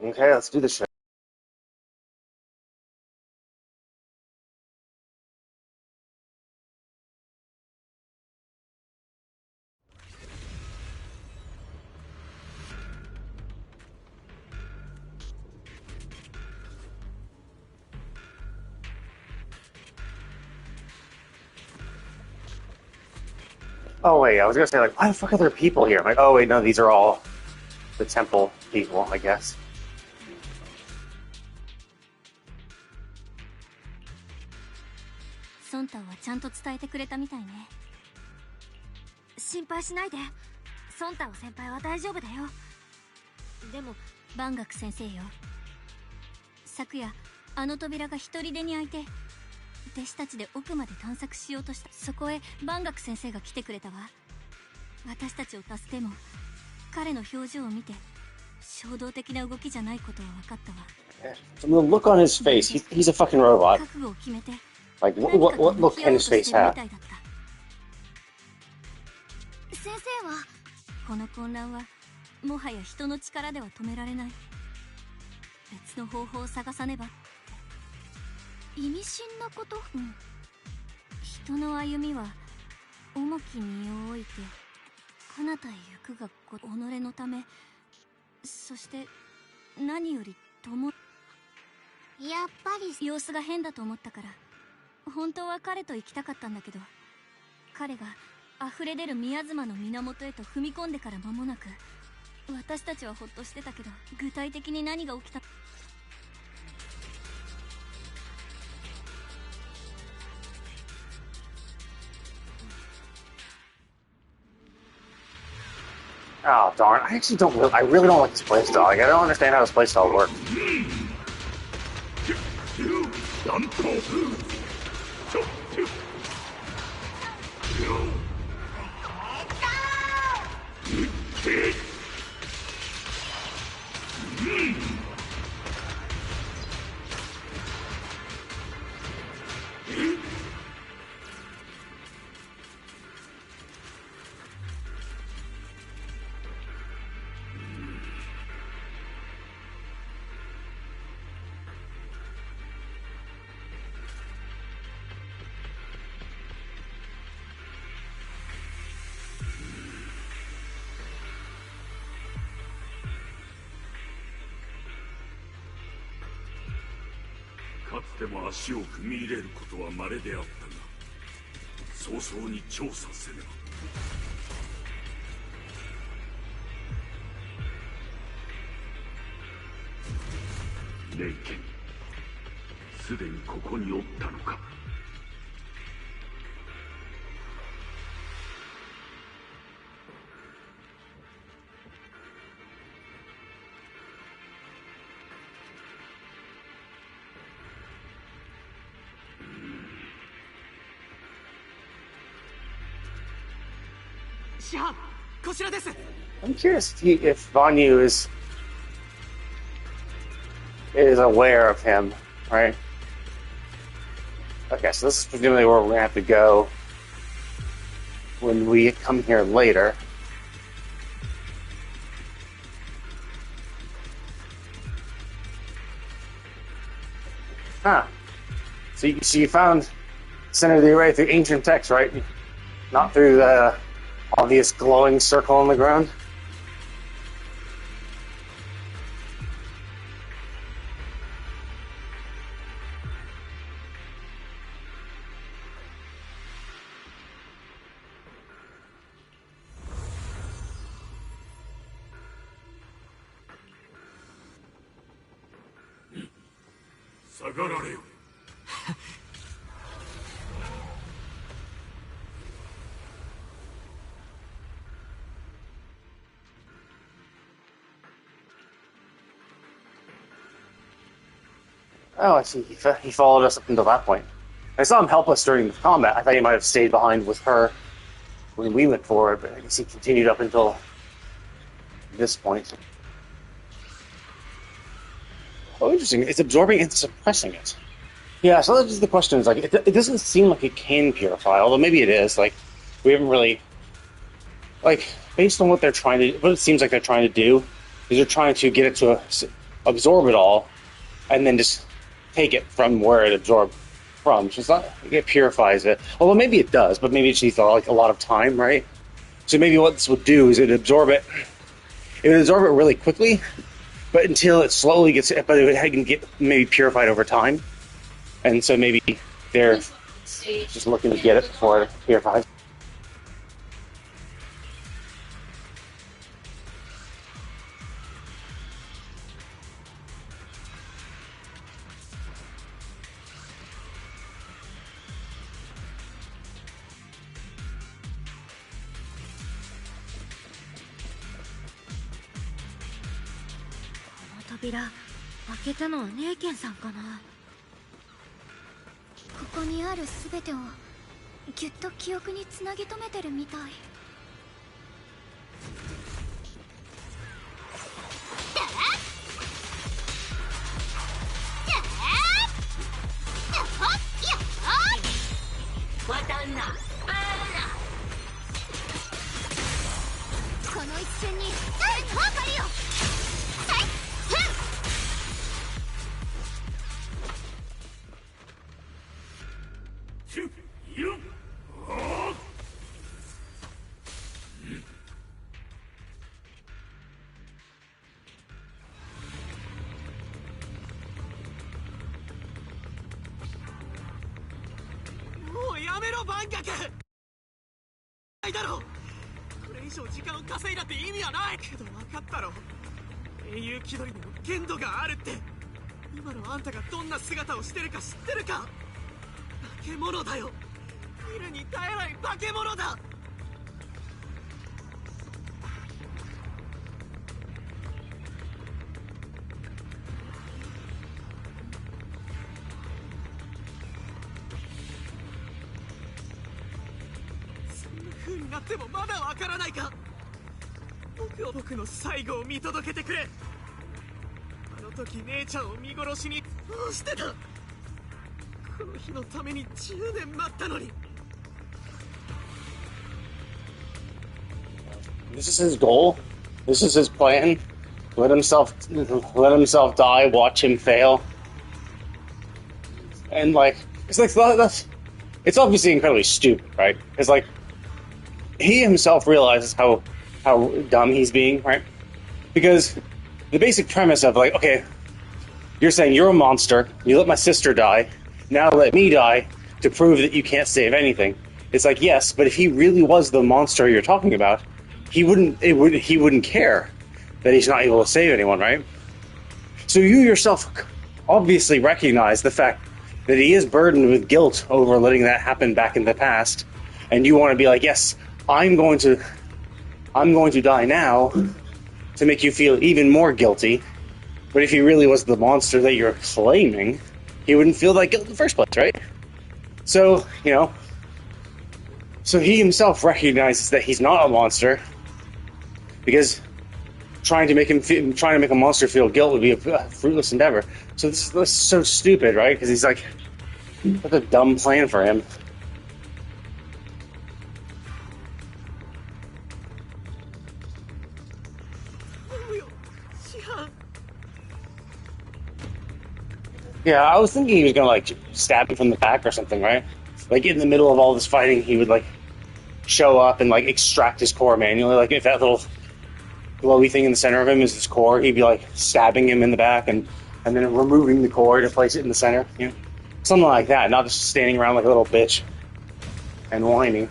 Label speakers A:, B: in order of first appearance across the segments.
A: Okay, let's do this shit. Oh wait, I was gonna say like, why the fuck are there people here? I'm like, oh wait, no, these are all the temple people, I guess.
B: ソンタはちゃんと伝えてくれたみたいね。心配しないで。ソンタオ先輩は大丈夫だよ。でも、バンガク先生よ。昨夜、あの扉が一人でに開いて、弟子たちで奥まで探索しようとした。そこへバンガク先生が来てくれたわ。私たちを助けても、彼の表情を見て、衝動的な動きじゃないことは分かったわ。
A: From the look on his face, he's a fucking robot.
B: 覚悟を決めて。
A: Like, what look can his face have?
B: 先生はこの混乱はもはや人の力では止められない。別の方法を探さねばって。意味深なこと？うん。人の歩みは重き身を置いて彼方へ行くが己のため、そして何より友。やっぱり様子が変だと思ったから本当は彼と行きたかったんだけど、彼が溢れ出る宮妻の源へと踏み込んでから間もなく、私たちはほっとしてたけど、具体的に何が起きた。
A: Oh darn! I actually don't. I really don't like this playstyle. Like, I don't understand how this playstyle works.
C: かつても足を踏み入れることは稀であったが、早々に調査せねば。レイケン、すでにここにおったのか。
A: I'm curious if Vanyu is aware of him, right? Okay, so this is presumably where we're gonna have to go when we come here later. Huh. So you found center of the array through ancient text, right? Not through the obvious glowing circle on the ground? Oh, I see. He followed us up until that point. I saw him help us during the combat. I thought he might have stayed behind with her when we went forward, but I guess he continued up until this point. Oh, interesting. It's absorbing and suppressing it. Yeah, so that's just the question. Is like, it doesn't seem like it can purify, although maybe it is. Like, we haven't really, like, based on what they're trying to, what it seems like they're trying to do, is they're trying to get it to absorb it all and then just take it from where it absorbed from. So it's not, it purifies it. Although maybe it does, but maybe it just needs like a lot of time, right? So maybe what this would do is it would absorb it really quickly, but until it slowly gets, but it can get maybe purified over time. And so maybe they're just looking to get it before it purifies.
B: ここにある全てをぎゅっと記憶につなぎ止めてるみたい。この一瞬に誰か分かるよ。
D: もうやめろ、万学。ないだろう。これ以上時間を稼いだって意味はないけど、分かったろ。英雄気取りでも限度があるって。今のあんたがどんな姿をしてるか知ってるか。化け物だよ。見るに耐えない化け物だ。そんな風になってもまだわからないか。僕の最後を見届けてくれ。あの時姉ちゃんを見殺しにどうしてた。この日のために10年待ったのに。
A: This is his goal. This is his plan. Let himself die. Watch him fail. And like, it's like it's obviously incredibly stupid, right? It's like he himself realizes how dumb he's being, right? Because the basic premise of like, okay, you're saying you're a monster. You let my sister die. Now let me die to prove that you can't save anything. It's like, yes, but if he really was the monster you're talking about, he wouldn't care that he's not able to save anyone, right? So you yourself obviously recognize the fact that he is burdened with guilt over letting that happen back in the past, and you want to be like, yes, I'm going to die now to make you feel even more guilty. But if he really was the monster that you're claiming, he wouldn't feel that guilt in the first place, right? So, so he himself recognizes that he's not a monster, because trying to make a monster feel guilt would be a fruitless endeavor. So this is so stupid, right? Because he's like, what a dumb plan for him. Yeah, I was thinking he was gonna like stab him from the back or something, right? Like in the middle of all this fighting, he would like show up and like extract his core manually. Like if that little glowy thing in the center of him is his core, he'd be like stabbing him in the back and then removing the core to place it in the center. Something like that, not just standing around like a little bitch and whining.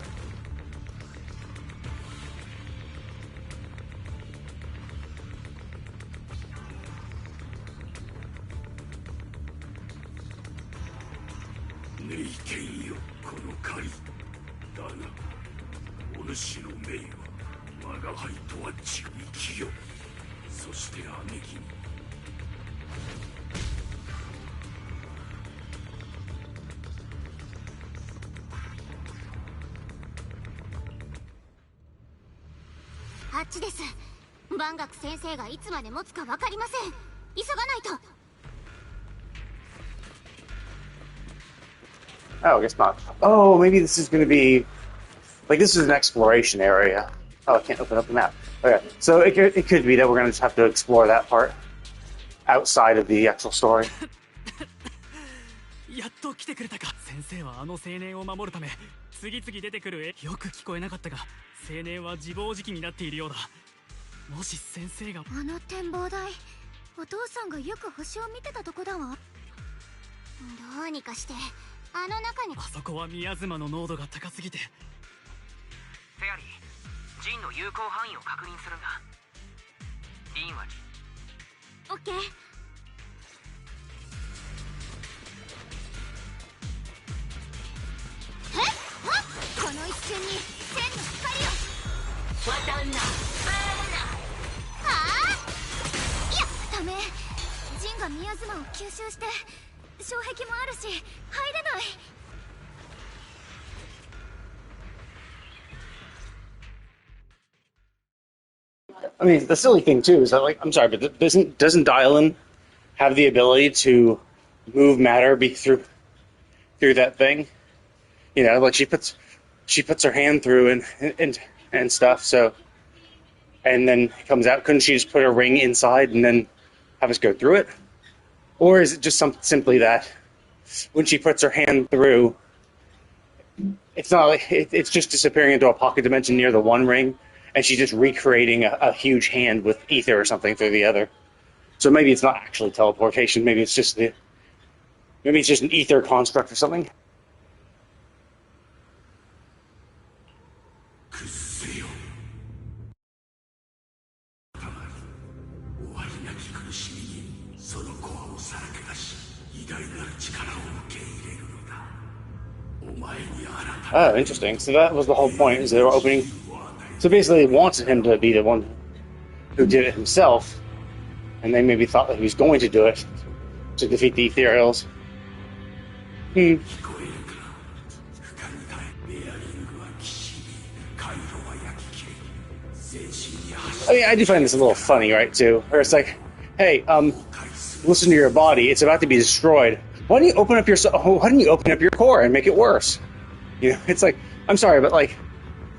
A: Oh, I guess not. Oh, maybe this is going to be... Like, this is an exploration area. Oh, I can't open up the map. Okay, so it could be that we're going to just have to explore that part outside of the actual story.
D: やっと来てくれたか。先生はあの青年を守るため次々出てくる絵。よく聞こえなかったが、青年は自暴自棄になっているようだ。もし先生が。
B: あの展望台、お父さんがよく星を見てたとこだわ。どうにかしてあの中に。
D: あそこは宮妻の濃度が高すぎて。
E: フェアリー、ジンの有効範囲を確認するんだ。リンは
B: オッケー。この一瞬に千の光を。いや、ダメ。ジンが宮妻を吸収して障壁もあるし入れない。
A: I mean, the silly thing too is that, like, I'm sorry, but doesn't Dylan have the ability to move matter through that thing? You know, like she puts her hand through and stuff. So, and then it comes out. Couldn't she just put a ring inside and then have us go through it? Or is it just simply that when she puts her hand through, it's not like it's just disappearing into a pocket dimension near the one ring? And she's just recreating a huge hand with ether or something through the other. So maybe it's not actually teleportation. Maybe it's just an ether construct or something. Oh, interesting. So that was the whole point, is they were opening. So basically, they wanted him to be the one who did it himself, and they maybe thought that he was going to do it to defeat the Ethereals. I mean, I do find this a little funny, right, too? Where it's like, hey, listen to your body, it's about to be destroyed. Why don't you open up your core and make it worse? You know, it's like, I'm sorry, but like,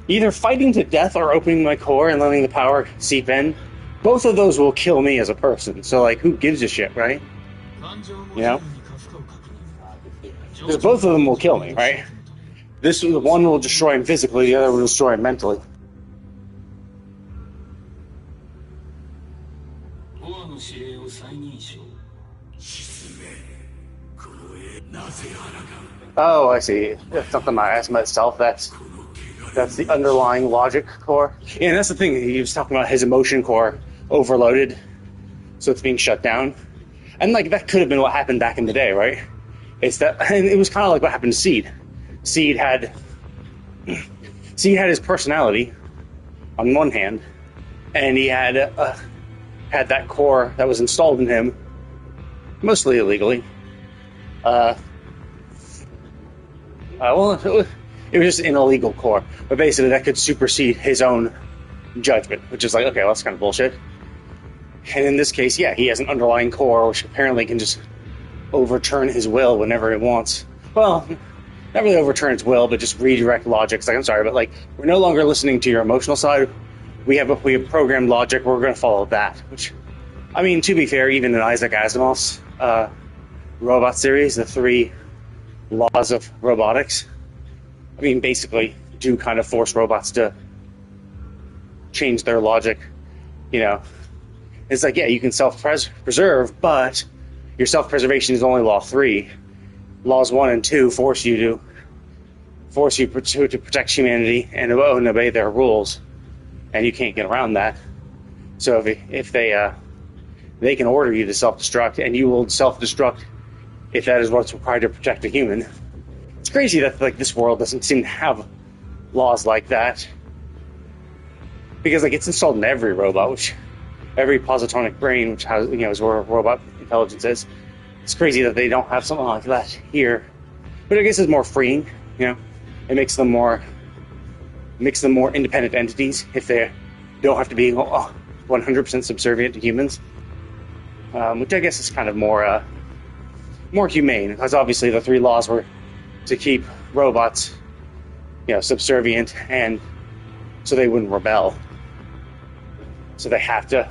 A: either fighting to death or opening my core and letting the power seep in, both of those will kill me as a person. So, like, who gives a shit, right? You know? Because both of them will kill me, right? The one will destroy him physically, the other will destroy him mentally. Oh, I see. It's not the miasma itself, that's the underlying logic core. Yeah, and that's the thing, he was talking about his emotion core overloaded, so it's being shut down. And like, that could have been what happened back in the day, right? And it was kind of like what happened to Seed. Seed had his personality on one hand, and he had that core that was installed in him, mostly illegally. It was just an illegal core, but basically that could supersede his own judgment, which is like, okay, well, that's kind of bullshit. And in this case, yeah, he has an underlying core which apparently can just overturn his will whenever it wants. Well, not really overturn its will, but just redirect logic. It's like, I'm sorry, but like, we're no longer listening to your emotional side. We have programmed logic. We're going to follow that. Which, I mean, to be fair, even in Isaac Asimov's robot series, the 3 laws of robotics, I mean, basically do kind of force robots to change their logic. You know, it's like, yeah, you can self-preserve, but your self-preservation is only law 3. Laws 1 and 2 force you to protect humanity and obey their rules, and you can't get around that. So if they can order you to self-destruct, and you will self-destruct if that is what's required to protect a human. It's crazy that like this world doesn't seem to have laws like that, because like it's installed in every robot, every positonic brain, which has, you know, is where robot intelligence is. It's crazy that they don't have something like that here, but I guess it's more freeing. You know, it makes them more independent entities if they don't have to be 100% subservient to humans, which I guess is kind of more humane, because obviously the 3 laws were to keep robots, you know, subservient, and so they wouldn't rebel. So they have to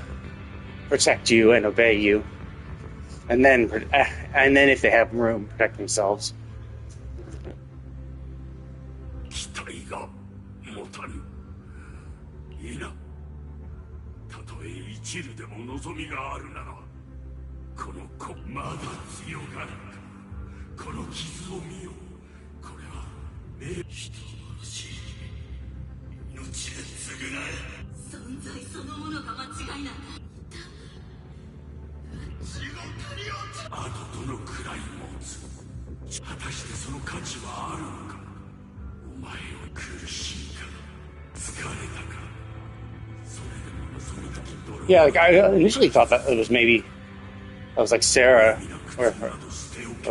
A: protect you and obey you and then if they have room, protect themselves.
C: 期待が持たぬ。いいな。たとえ一縷でも望みがあるなら、この子まだ強がるか。この傷を見よ。これは人殺し。命で償え。
B: 存在そのものが間違いなんだ。
C: あとどのくらい持つ。果たしてその価値はあるのか。お前を苦しいか疲れたか。それでも望みたき泥。
A: Yeah, like I initially thought that it was maybe that was like Sarah or her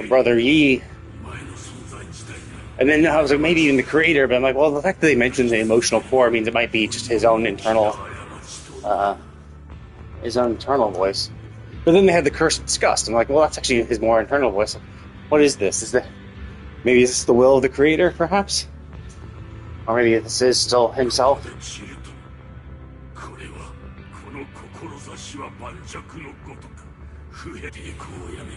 A: brother Yi,
C: お前の存在自体が
A: and then I was like maybe even the creator. But I'm like, well, the fact that they mentioned the emotional core means it might be just his own internal voice. But then they had the curse of disgust. I'm like, well, that's actually his more internal voice. What is this? Is this the will of the creator, perhaps? Or maybe this is still himself?
C: 知るとこれはこの志は盤石のごとく不平抵抗をやめ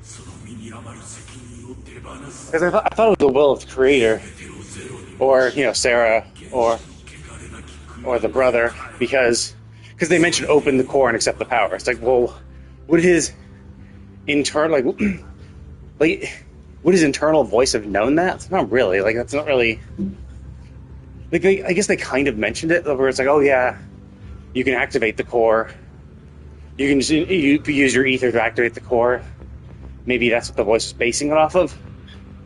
C: その身に余る責任を手放す
A: Because I thought it was the will of the creator, or Sarah, or the brother, because they mentioned open the core and accept the power. It's like, well, would his internal would his internal voice have known that? It's not really. Like, that's not really. Like, I guess they kind of mentioned it, where it's like, oh yeah, you can activate the core. You can use your ether to activate the core. Maybe that's what the voice was basing it off of.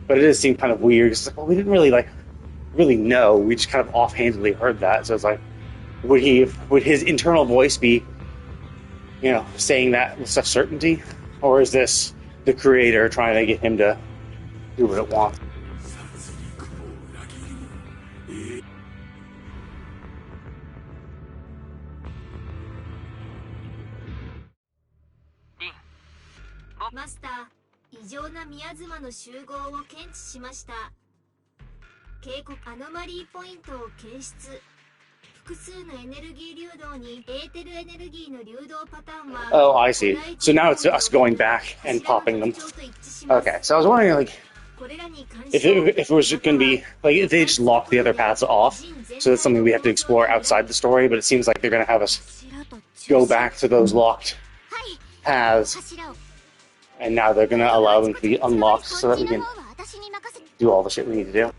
A: But it does seem kind of weird. It's like, well, we didn't really know. We just kind of offhandedly heard that. So it's like, would his internal voice be, saying that with such certainty? Or is this the creator trying to get him to do what it wants?
C: 殺戮を裏切りも
E: リン、
B: マスター、異常な宮妻の集合を検知しました。警告アノマリーポイントを検出。複数のエネルギー流動にエーテルエネルギーの流動パターンは
A: Oh, I see. So now it's us going back and popping them. Okay, so I was wondering, like, if it was going to be, like, if they just lock the other paths off, so that's something we have to explore outside the story, but it seems like they're going to have us go back to those locked paths, and now they're going to allow them to be unlocked so that we can do all the shit we need to do.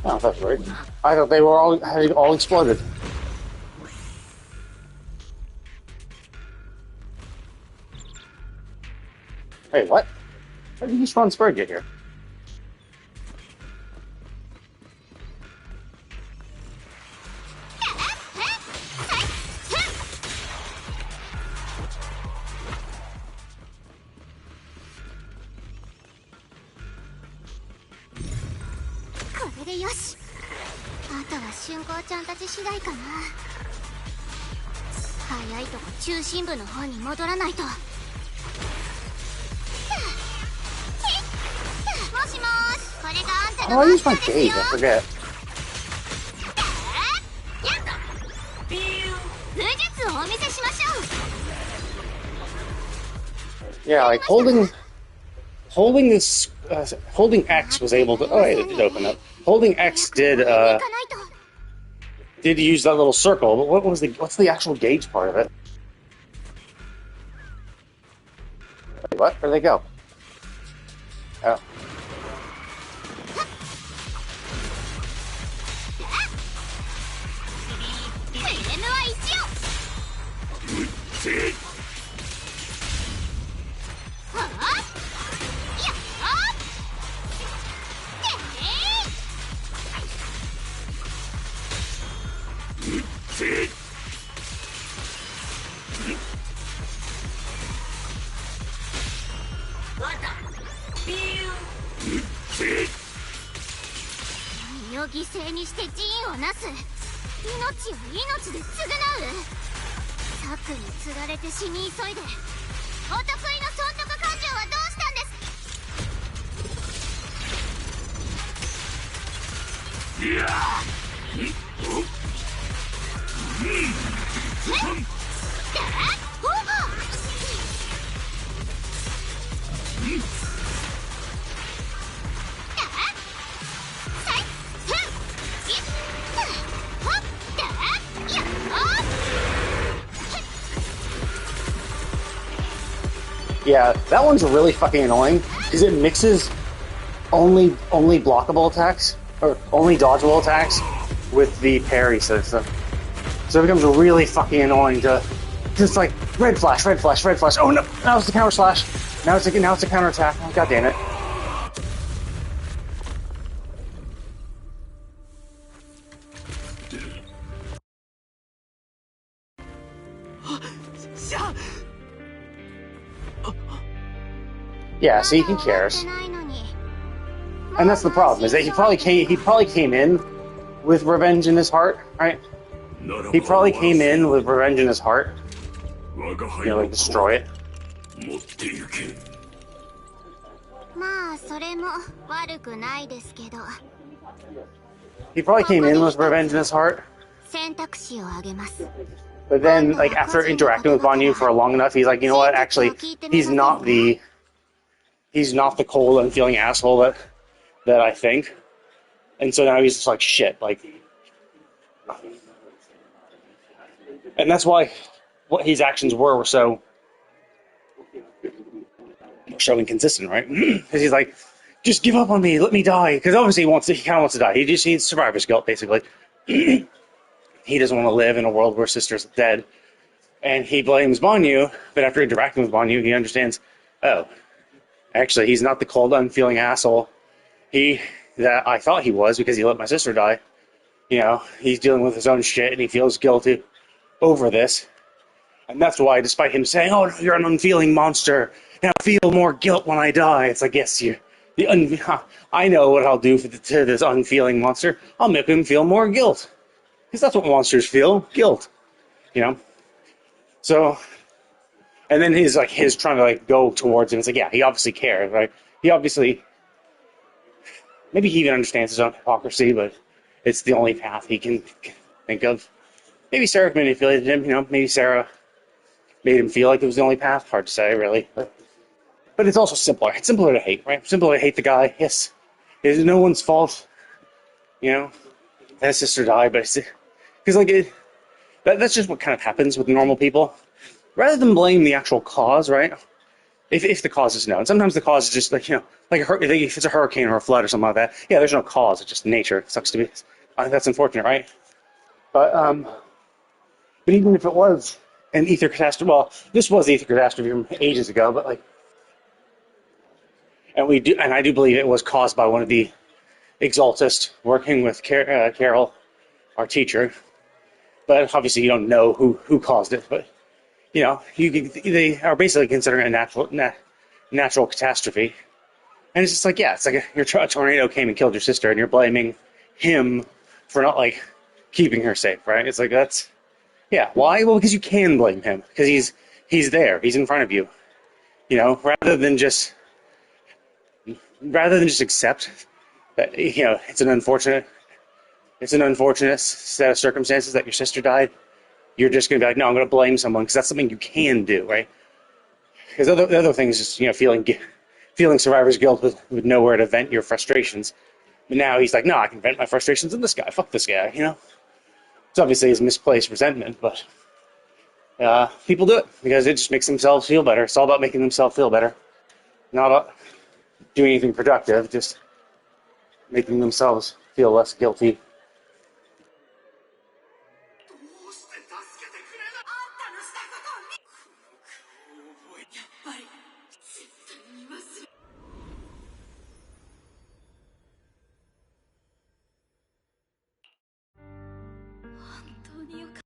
A: Oh, that's weird. I thought they were had all exploded. Hey, what? How did you spawn Spur get here? Oh, I used my gauge, I forget.
B: をお見せしましょう。
A: Yeah, like holding X was able to. Oh, wait, it did open up. Holding X did
B: 行かないと。
A: did use that little circle, but what's the actual gauge part of it? Wait, what? Where'd they go? Oh.
B: フレームは一応。はあ、やっ身を犠牲にして陣をなす。命を命で償う。策に釣られて死に急いで。お得意の損得感情はどうしたんです。いや
A: Yeah, that one's really fucking annoying because it mixes only blockable attacks or only dodgeable attacks with the parry system. So it becomes really fucking annoying to just like red flash, red flash, red flash. Oh no! Now it's the counter slash. Now it's a counter attack. Oh, God damn it!
D: シャン。
A: Yeah, see, he cares, and that's the problem. Is that he probably came in with revenge in his heart, right? He probably came in with revenge in his heart. You know, like destroy it.
B: まあそれも悪くないですけど。
A: He probably came in with revenge in his heart.
B: 選択肢をあげます。
A: But then, like, after interacting with Banyu for long enough, he's like, you know what, actually, he's not the cold, unfeeling asshole that I think. And so now he's just like, shit, like... And that's why what his actions were so inconsistent, right? Because he's like, just give up on me, let me die. Because obviously he kind of wants to die. He just needs survivor's guilt, basically. He doesn't want to live in a world where Sister's dead. And he blames Banyu, but after interacting with Banyu, he understands, oh, actually, he's not the cold, unfeeling asshole that I thought he was because he let my sister die. You know, he's dealing with his own shit and he feels guilty over this. And that's why, despite him saying, oh, you're an unfeeling monster, now feel more guilt when I die. It's like, yes, I know what I'll do to this unfeeling monster. I'll make him feel more guilt. Because that's what monsters feel, guilt. You know? So, and then his trying to like go towards him. It's like, yeah, he obviously cares, right? He obviously, maybe he even understands his own hypocrisy, but it's the only path he can think of. Maybe Sarah manipulated him, you know, maybe Sarah made him feel like it was the only path. Hard to say, really. But it's also simpler. It's simpler to hate, right? Simpler to hate the guy, yes. It's no one's fault, you know, that his sister died, but because like that's just what kind of happens with normal people. Rather than blame the actual cause, right? If the cause is known, sometimes the cause is just like, you know, like if it's a hurricane or a flood or something like that. Yeah, there's no cause; it's just nature. It sucks to be. That's unfortunate, right? But even if it was an ether catastrophe, well, this was the ether catastrophe from ages ago, but like, and I do believe it was caused by one of the Exaltists working with Carol, our teacher. But obviously, you don't know who caused it. But you know, they are basically considering a natural catastrophe, and it's just like, yeah, it's like a tornado came and killed your sister, and you're blaming him for not like keeping her safe, right? It's like that's, yeah. Why? Well, because you can blame him because he's there, he's in front of you, you know, rather than just accept that, you know, it's an unfortunate set of circumstances that your sister died. you're just going to be like, no, I'm going to blame someone because that's something you can do, right? Because the other thing is just, you know, feeling survivor's guilt with nowhere to vent your frustrations. But now he's like, no, I can vent my frustrations in this guy. Fuck this guy, you know? It's obviously his misplaced resentment, but people do it because it just makes themselves feel better. It's all about making themselves feel better. Not about doing anything productive, just making themselves feel less guilty.
D: どうして助けてくれなあんたのしたことにこの顔覚えやっぱり絶対に忘れ
B: 本当によかっ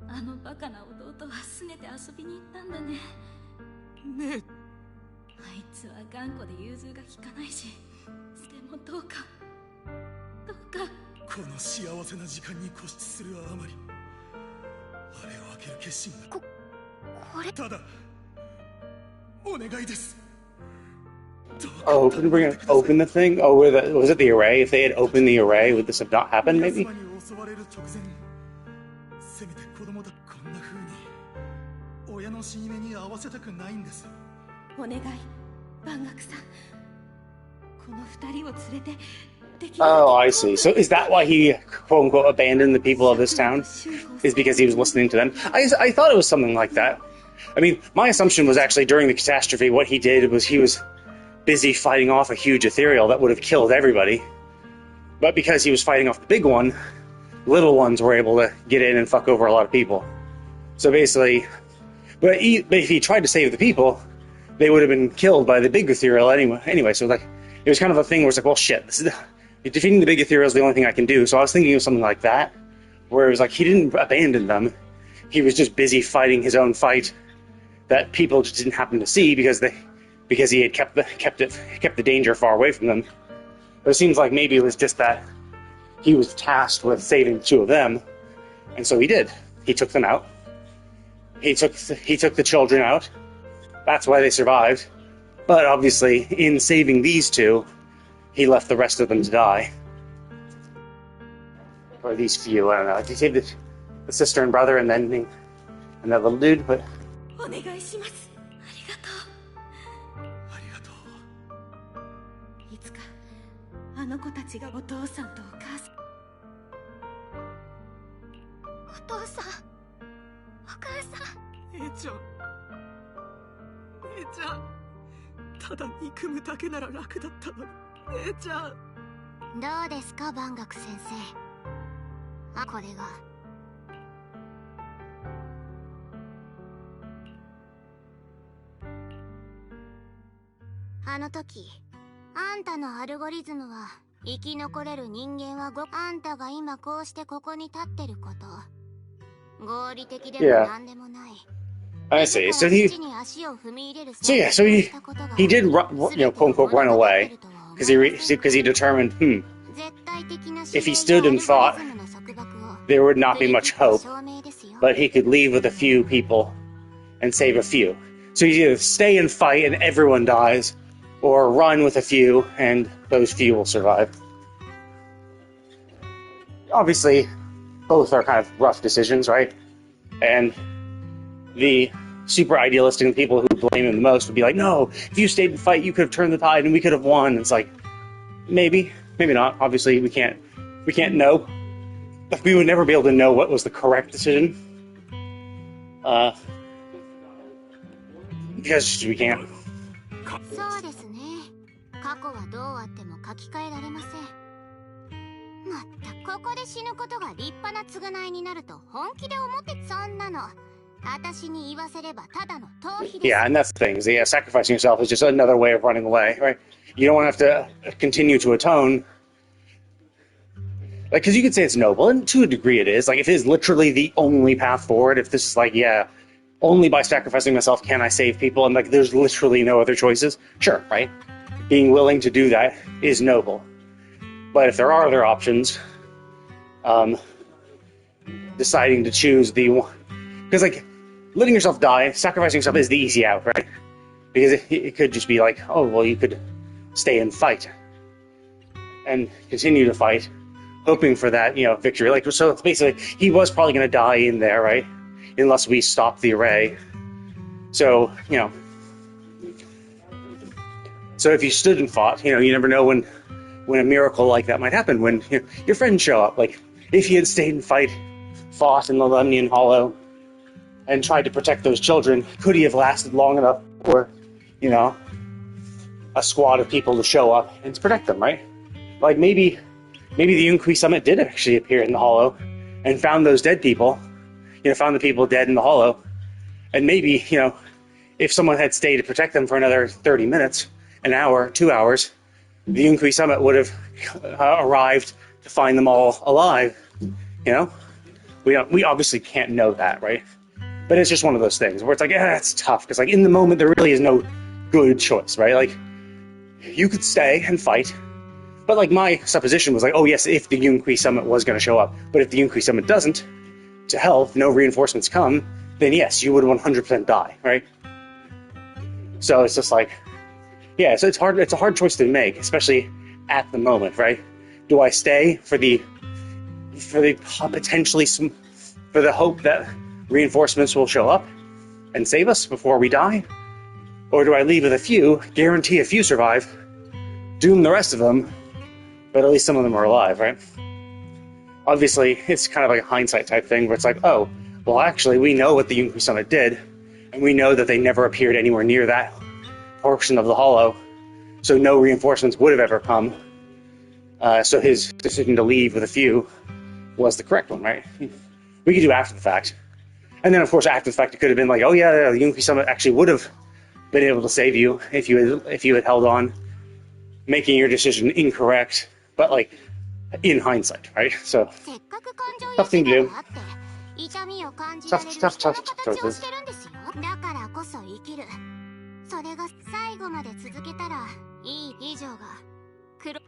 B: た。あのバカな弟は拗ねて遊びに行ったんだね。
D: ねえ
B: あいつは頑固で融通が利かないし、でもどうか
D: この幸せな時間に固執するあまりあれを開ける決心が
B: これ
D: ただお願いです。
A: Oh, couldn't bring it, open the thing? Oh, was it the array? If they had opened the array, would this have not happened, maybe?
D: 皆様に襲われる直前せめて子供だこんな風に親の死に目に合わせたくないんです。
B: お願い、万学さん。この二人を連れて。
A: Oh, I see. So is that why he, quote unquote, abandoned the people of this town? Is because he was listening to them? I thought it was something like that. I mean, my assumption was actually during the catastrophe, what he did was he was busy fighting off a huge ethereal that would have killed everybody. But because he was fighting off the big one, little ones were able to get in and fuck over a lot of people. So basically, but if he tried to save the people, they would have been killed by the big ethereal anyway. So like, it was kind of a thing where it's like, well, shit, defeating the big ethereal is the only thing I can do. So I was thinking of something like that, where it was like he didn't abandon them. He was just busy fighting his own fight that people just didn't happen to see because he had kept the danger far away from them. But it seems like maybe it was just that he was tasked with saving two of them, and so he did. He took them out. He took the children out. That's why they survived. But obviously, in saving these two, he left the rest of them to die. Or these few, I don't know. He saved the sister and brother and then that little dude, but...
B: お願いします。ありがと
D: ありがとう。
B: う。いつかあの子たちがお父さんとお母さん。お父さん、お母さん。
D: 姉ちゃん姉ちゃん、ただ憎むだけなら楽だったのに。姉ちゃん。
F: どうですか、万学先生。あ、これが。あの時、あんたのアルゴリズムは生き残れる人間はあんたが今こうしてここに立ってること、合理的でもなんでもない。
A: I see. So he did quote unquote run away because he determined if he stood and fought, there would not be much hope, but he could leave with a few people and save a few. So you either stay and fight and everyone dies, or run with a few and those few will survive. Obviously, both are kind of rough decisions, right? And the super idealistic people who blame him the most would be like, no, if you stayed and fight, you could have turned the tide and we could have won. It's like, maybe not. Obviously, we can't know. We would never be able to know what was the correct decision. Because we can't.
F: そうですね。過去はどうあっても書き換えられません。まったくここで死ぬことが立派な償いになると本気で思ってそんなの。私に言わせればただの逃避です。
A: Yeah, and that's the thing. Yeah, sacrificing yourself is just another way of running away, right? You don't want to have to continue to atone. Like, because you could say it's noble, and to a degree it is. Like, if it is literally the only path forward, if this is like, yeah, only by sacrificing myself can I save people, and like, there's literally no other choices, sure, right? Being willing to do that is noble. But if there are other options, deciding to choose the one... Because, like, letting yourself die, sacrificing yourself is the easy out, right? Because it could just be like, oh, well, you could stay and fight. And continue to fight, hoping for that, victory. Like, so it's basically, he was probably going to die in there, right? Unless we stop the array. So, so if you stood and fought, you never know when a miracle like that might happen, when your friends show up. Like, if he had stayed and fought in the Lemnian Hollow and tried to protect those children, could he have lasted long enough for, a squad of people to show up and to protect them, right? Like, maybe the Yunqui Summit did actually appear in the Hollow and found those dead people, found the people dead in the Hollow, and maybe, if someone had stayed to protect them for another 30 minutes, an hour, 2 hours, the Yunqui Summit would have arrived to find them all alive, We obviously can't know that, right? But it's just one of those things where it's like, it's tough, because, like, in the moment, there really is no good choice, right? Like, you could stay and fight, but, like, my supposition was like, oh yes, if the Yunqui Summit was going to show up, but if the Yunqui Summit doesn't, to hell, if no reinforcements come, then yes, you would 100% die, right? So it's just like, yeah, so it's a hard choice to make, especially at the moment, right? Do I stay for the hope that reinforcements will show up and save us before we die? Or do I leave with a few, guarantee a few survive, doom the rest of them, but at least some of them are alive, right? Obviously, it's kind of like a hindsight type thing where it's like, oh, well, actually, we know what the Yunqui Summit did, and we know that they never appeared anywhere near that portion of the Hollow, so no reinforcements would have ever come. So his decision to leave with a few was the correct one, right? We could do after the fact. And then, of course, after the fact, it could have been like, oh yeah, the Yunqui Summit actually would have been able to save you if you had held on, making your decision incorrect, but, like, in hindsight, right? So, tough thing to do. Tough choices.
F: だからこそ生きる。それが最後まで続けたらいい以上が黒。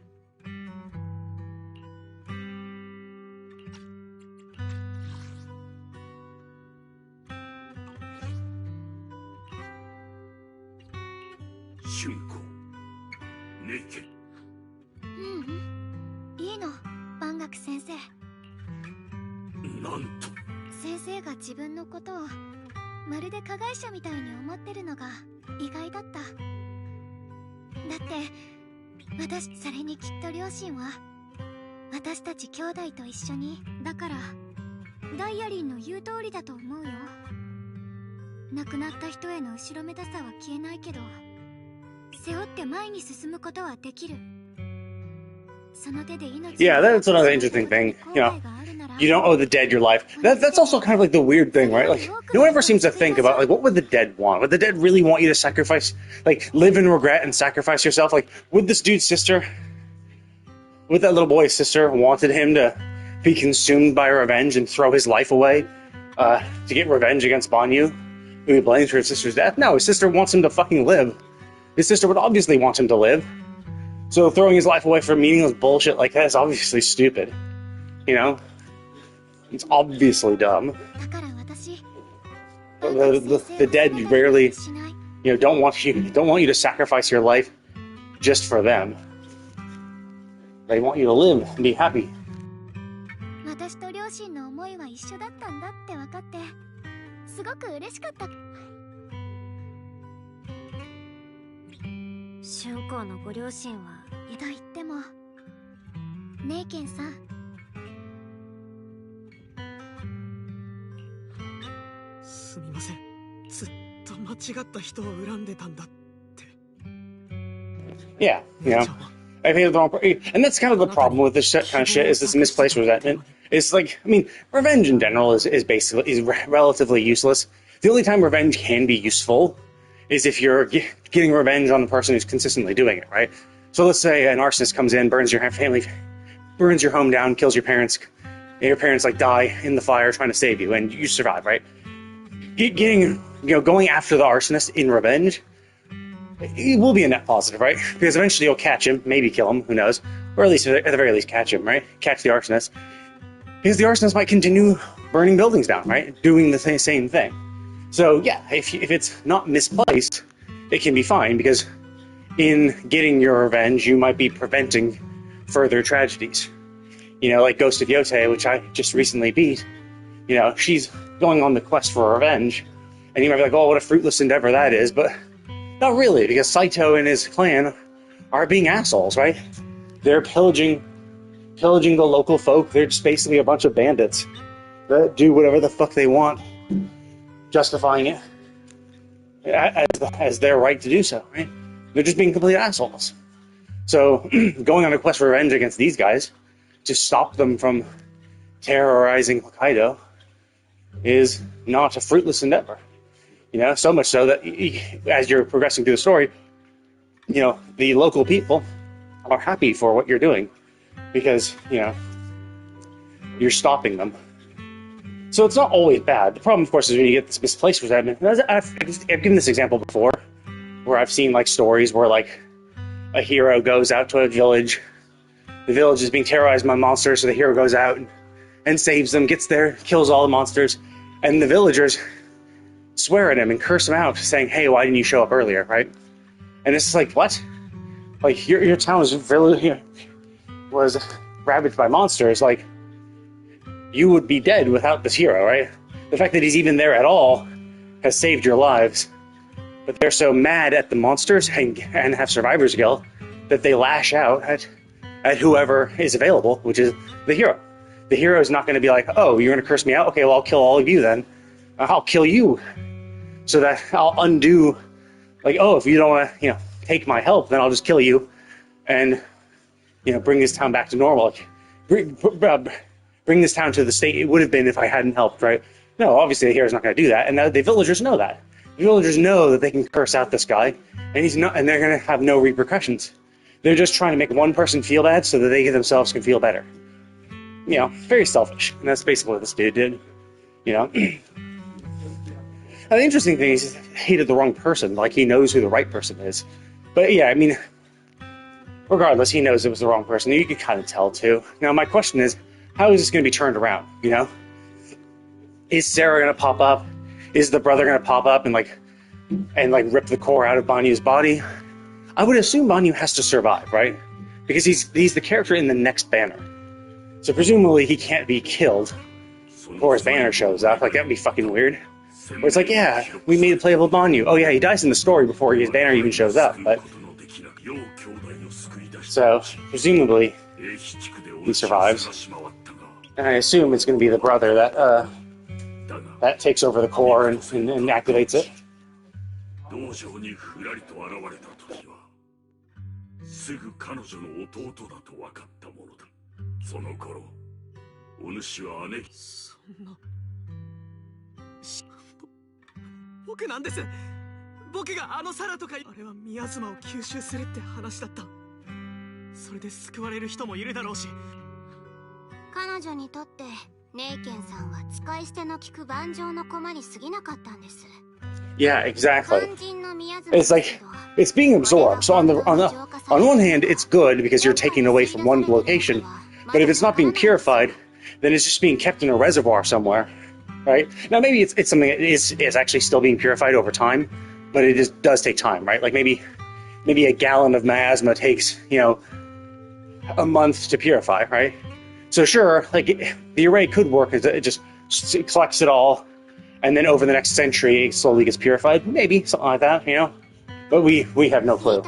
C: 春子、ネイケ。
B: いいの、万学先生。
C: なんと。
B: 先生が自分のことをまるで加害者みたいに思ってるのが意外だった。だってそれにきっと両親は私たち兄弟と一緒に。だからダイアリンの言う通りだと思うよ。亡くなった人への後ろめたさは消えないけど、背負って前に進むことはできる。その手で命。
A: Yeah, that's another interesting thing. You don't owe the dead your life. That's also kind of like the weird thing, right? Like, no one ever seems to think about, like, what would the dead want? Would the dead really want you to sacrifice, like, live in regret and sacrifice yourself? Like, would this dude's sister, would that little boy's sister wanted him to be consumed by revenge and throw his life away to get revenge against Banyu, who he blames for his sister's death? No, his sister wants him to fucking live. His sister would obviously want him to live. So throwing his life away for meaningless bullshit like that is obviously stupid. It's obviously dumb. The dead rarely, don't want you to sacrifice your life just for them. They want you to live and be happy.
B: 私と両親の思いは一緒だったんだって分かって、すごく嬉しかった。春光のご両親はと言っても、ネイケンさん。
D: すみません。ずっと間違った人を恨んでたんだって。
A: Yeah, I think the wrong, and that's kind of the problem with this kind of shit, is this misplaced resentment. It's like, I mean, revenge in general is relatively useless. The only time revenge can be useful is if you're getting revenge on the person who's consistently doing it, right? So let's say an arsonist comes in, burns your family, burns your home down, kills your parents, and your parents like die in the fire trying to save you, and you survive, right? Going after the arsonist in revenge, it will be a net positive, right? Because eventually you'll catch him, maybe kill him, who knows? Or at the very least catch him, right? Catch the arsonist. Because the arsonist might continue burning buildings down, right? Doing the same thing. So yeah, if it's not misplaced, it can be fine, because in getting your revenge, you might be preventing further tragedies. You know, like Ghost of Yotei, which I just recently beat. You know, she's going on the quest for revenge. And you might be like, oh, what a fruitless endeavor that is. But not really, because Saito and his clan are being assholes, right? They're pillaging the local folk. They're just basically a bunch of bandits that do whatever the fuck they want, justifying it as their right to do so, right? They're just being complete assholes. So going on a quest for revenge against these guys to stop them from terrorizing Hokkaido is not a fruitless endeavor. You know, so much so that as you're progressing through the story, you know, the local people are happy for what you're doing because, you know, you're stopping them. So it's not always bad. The problem, of course, is when you get this misplaced resentment. I've given this example before, where I've seen like stories where like a hero goes out to a village. The village is being terrorized by monsters, so the hero goes out and saves them, gets there, kills all the monsters, and the villagers swear at him and curse him out, saying, "Hey, why didn't you show up earlier?" Right? And it's like, what? Like your town was ravaged by monsters. Like, you would be dead without this hero, right? The fact that he's even there at all has saved your lives. But they're so mad at the monsters and have survivor's guilt that they lash out at whoever is available, which is the hero. The hero is not going to be like, oh, you're going to curse me out? Okay, well, I'll kill all of you then. I'll kill you so that I'll undo, like, oh, if you don't want to, take my help, then I'll just kill you and, bring this town back to normal. Bring this town to the state it would have been if I hadn't helped, right? No, obviously the hero's not going to do that, and the villagers know that. The villagers know that they can curse out this guy, and they're going to have no repercussions. They're just trying to make one person feel bad so that they themselves can feel better. Very selfish, and that's basically what this dude did. And the interesting thing is he hated the wrong person, like he knows who the right person is. But yeah, I mean, regardless, he knows it was the wrong person. You can kind of tell too. Now, my question is, how is this going to be turned around? Is Sarah going to pop up? Is the brother going to pop up and rip the core out of Banyu's body? I would assume Banyu has to survive, right? Because he's the character in the next banner. So presumably he can't be killed before his banner shows up. Like, that would be fucking weird. Where it's like, yeah, we made a playable Banyu. Oh yeah, he dies in the story before his banner even shows up, but... So, presumably, he survives. And I assume it's going to be the brother that takes over the core and activates it.
C: 道場にふらりと現れた時はすぐ彼女の弟だと分かったものだ。その頃お主は姉貴。
D: そんな僕なんです。僕があのサラとか。あれは宮妻を吸収するって話だった。それで救われる人もいるだろうし。
F: 彼女にとってネイケンさんは使い捨ての利く盤上の駒に過ぎなかったんです。
A: Yeah, exactly. It's like, it's being absorbed. So on one hand, it's good because you're taking away from one location. But if it's not being purified, then it's just being kept in a reservoir somewhere, right? Now maybe it's something that is actually still being purified over time, but it just does take time, right? Like maybe a gallon of miasma takes, a month to purify, right? So sure, like the array could work as it just collects it all. And then over the next century, it slowly gets purified. Maybe, something like that, But we have no clue.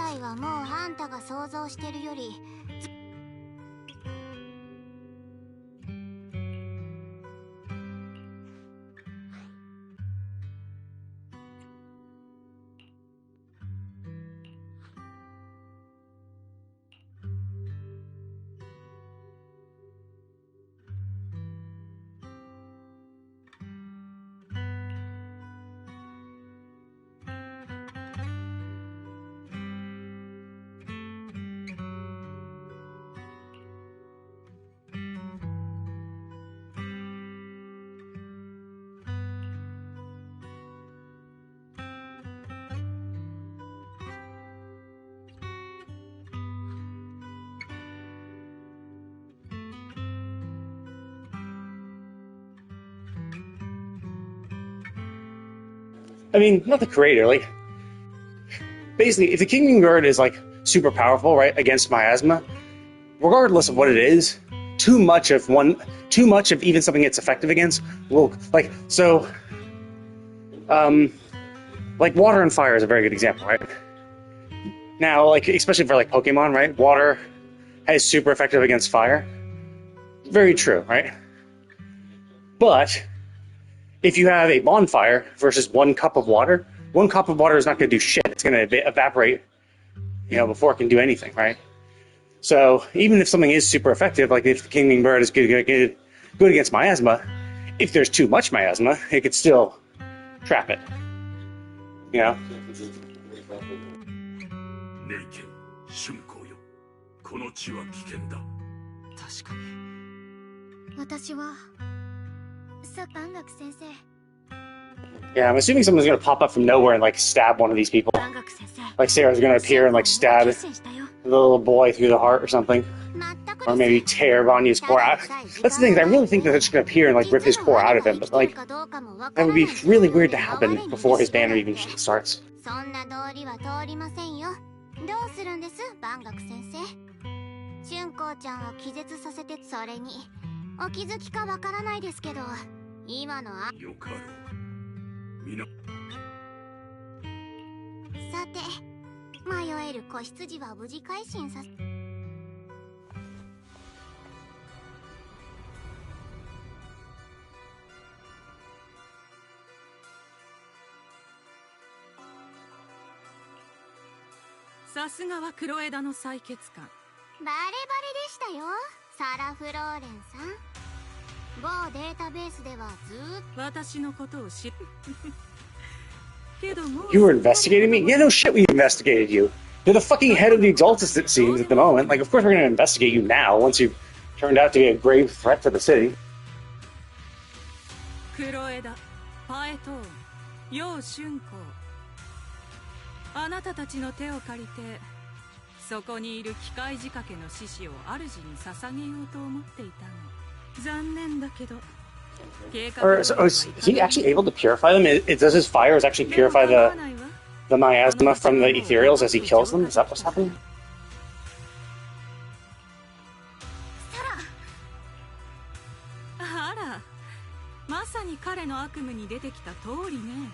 A: I mean, not the creator, like, basically, if the Kingdom Guard is, like, super powerful, right, against miasma, regardless of what it is, too much of even something it's effective against will like so. Like water and fire is a very good example, right? Now, like especially for like Pokemon, right? Water is super effective against fire. Very true, right? But if you have a bonfire versus 1 cup of water, 1 cup of water is not going to do shit. It's going to evaporate, before it can do anything, right? So even if something is super effective, like if the King Bird is good against miasma, if there's too much miasma, it could still trap it.
C: ネイケン、春光よ。この地は危険だ。
D: 確かに。
F: 私は万学先生。
A: Yeah, I'm assuming someone's going to pop up from nowhere and like stab one of these people.
F: 万学先生。
A: Like Sarah's going to appear and like stab the little boy through the heart or something. Or maybe tear Vanya's core out. That's the thing, I really think that they're just going to appear and like rip his core out of him, but like, that would be really weird to happen before his banner even starts.
F: そんな道理は通りませんよ。どうするんです、万学先生。春光ちゃんを気絶させて、それにお気づきかわからないですけど、今のあ。
C: よかろう。みな。
F: さて、迷える子羊は無事改心させ。
G: さすがは黒枝の採血官。
F: バレバレでしたよ、サラ・フローレンさん。某データベースではずーっと
G: 私のことを知る。けどもう
A: You were investigating me? Yeah, no shit, we investigated you. You're the fucking head of the Exaltus, it seems, at the moment. Like, of course we're going to investigate you now, once you've turned out to be a grave threat to the city.
G: 黒枝、パエトーン、楊春光。あなたたちの手を借りて、そこにいる機械仕掛けの獅子を主に捧げようと思っていたの。残念だけど。
A: Or is he actually able to purify them? Does his fires actually purify the miasma from the ethereals as he kills them? Is that what's happening?
G: あら、まさに彼の悪夢に出てきた通りね。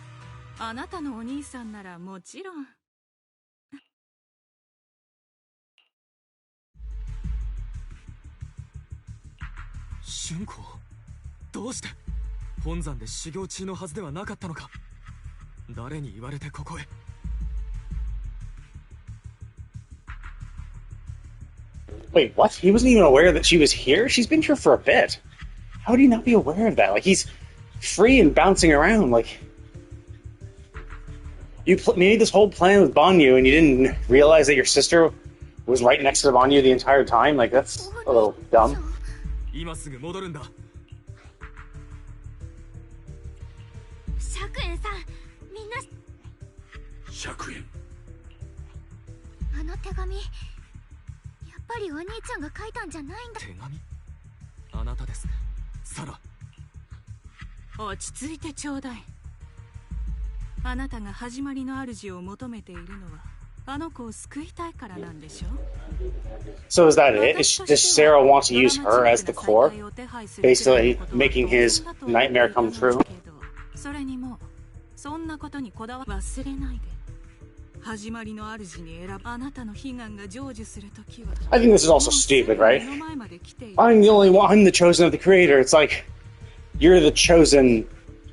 G: あなたのお兄さんならもちろん。
D: 春光、どうして本山で修行中のはずではなかったのか。誰に言われてここへ。
A: Wait, what? He wasn't even aware that she was here? She's been here for a bit. How would he not be aware of that? Like, he's free and bouncing around, like... You made this whole plan with Banyu and you didn't realize that your sister was right next to Banyu the entire time? Like, that's a little dumb.
D: 今すぐ戻るんだ。
F: 釈園さん、みんな。
C: 釈園。
F: あの手紙、やっぱりお兄ちゃんが書いたんじゃないんだ。
D: 手紙？あなたですね、サラ。
G: 落ち着いてちょうだい。あなたが始まりの主を求めているのは、あの子を救いたいからなんでしょう。
A: So is that it? Does Sarah want to use her as the core? Basically making his nightmare come true?
G: それにもそんなことにこだわ忘れないで。始まりの主に選ぶあなたの悲願が成就するときは。
A: I think this is also stupid, right? I'm the only one, I'm the chosen of the creator. It's like, you're the chosen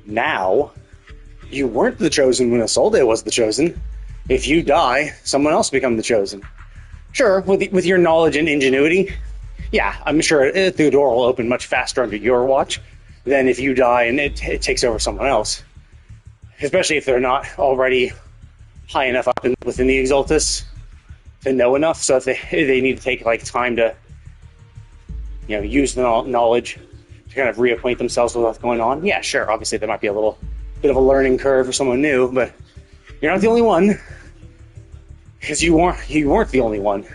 A: now. You weren't the chosen when Isolde was the chosen. If you die, someone else become the chosen. Sure, with your knowledge and ingenuity, yeah, I'm sure the door will open much faster under your watch than if you die and it takes over someone else. Especially if they're not already high enough up within the Exaltus to know enough. So if they need to take like time to, use the knowledge to kind of reacquaint themselves with what's going on. Yeah, sure. Obviously, there might be a little bit of a learning curve for someone new, but you're not the only one. Because you weren't the only one.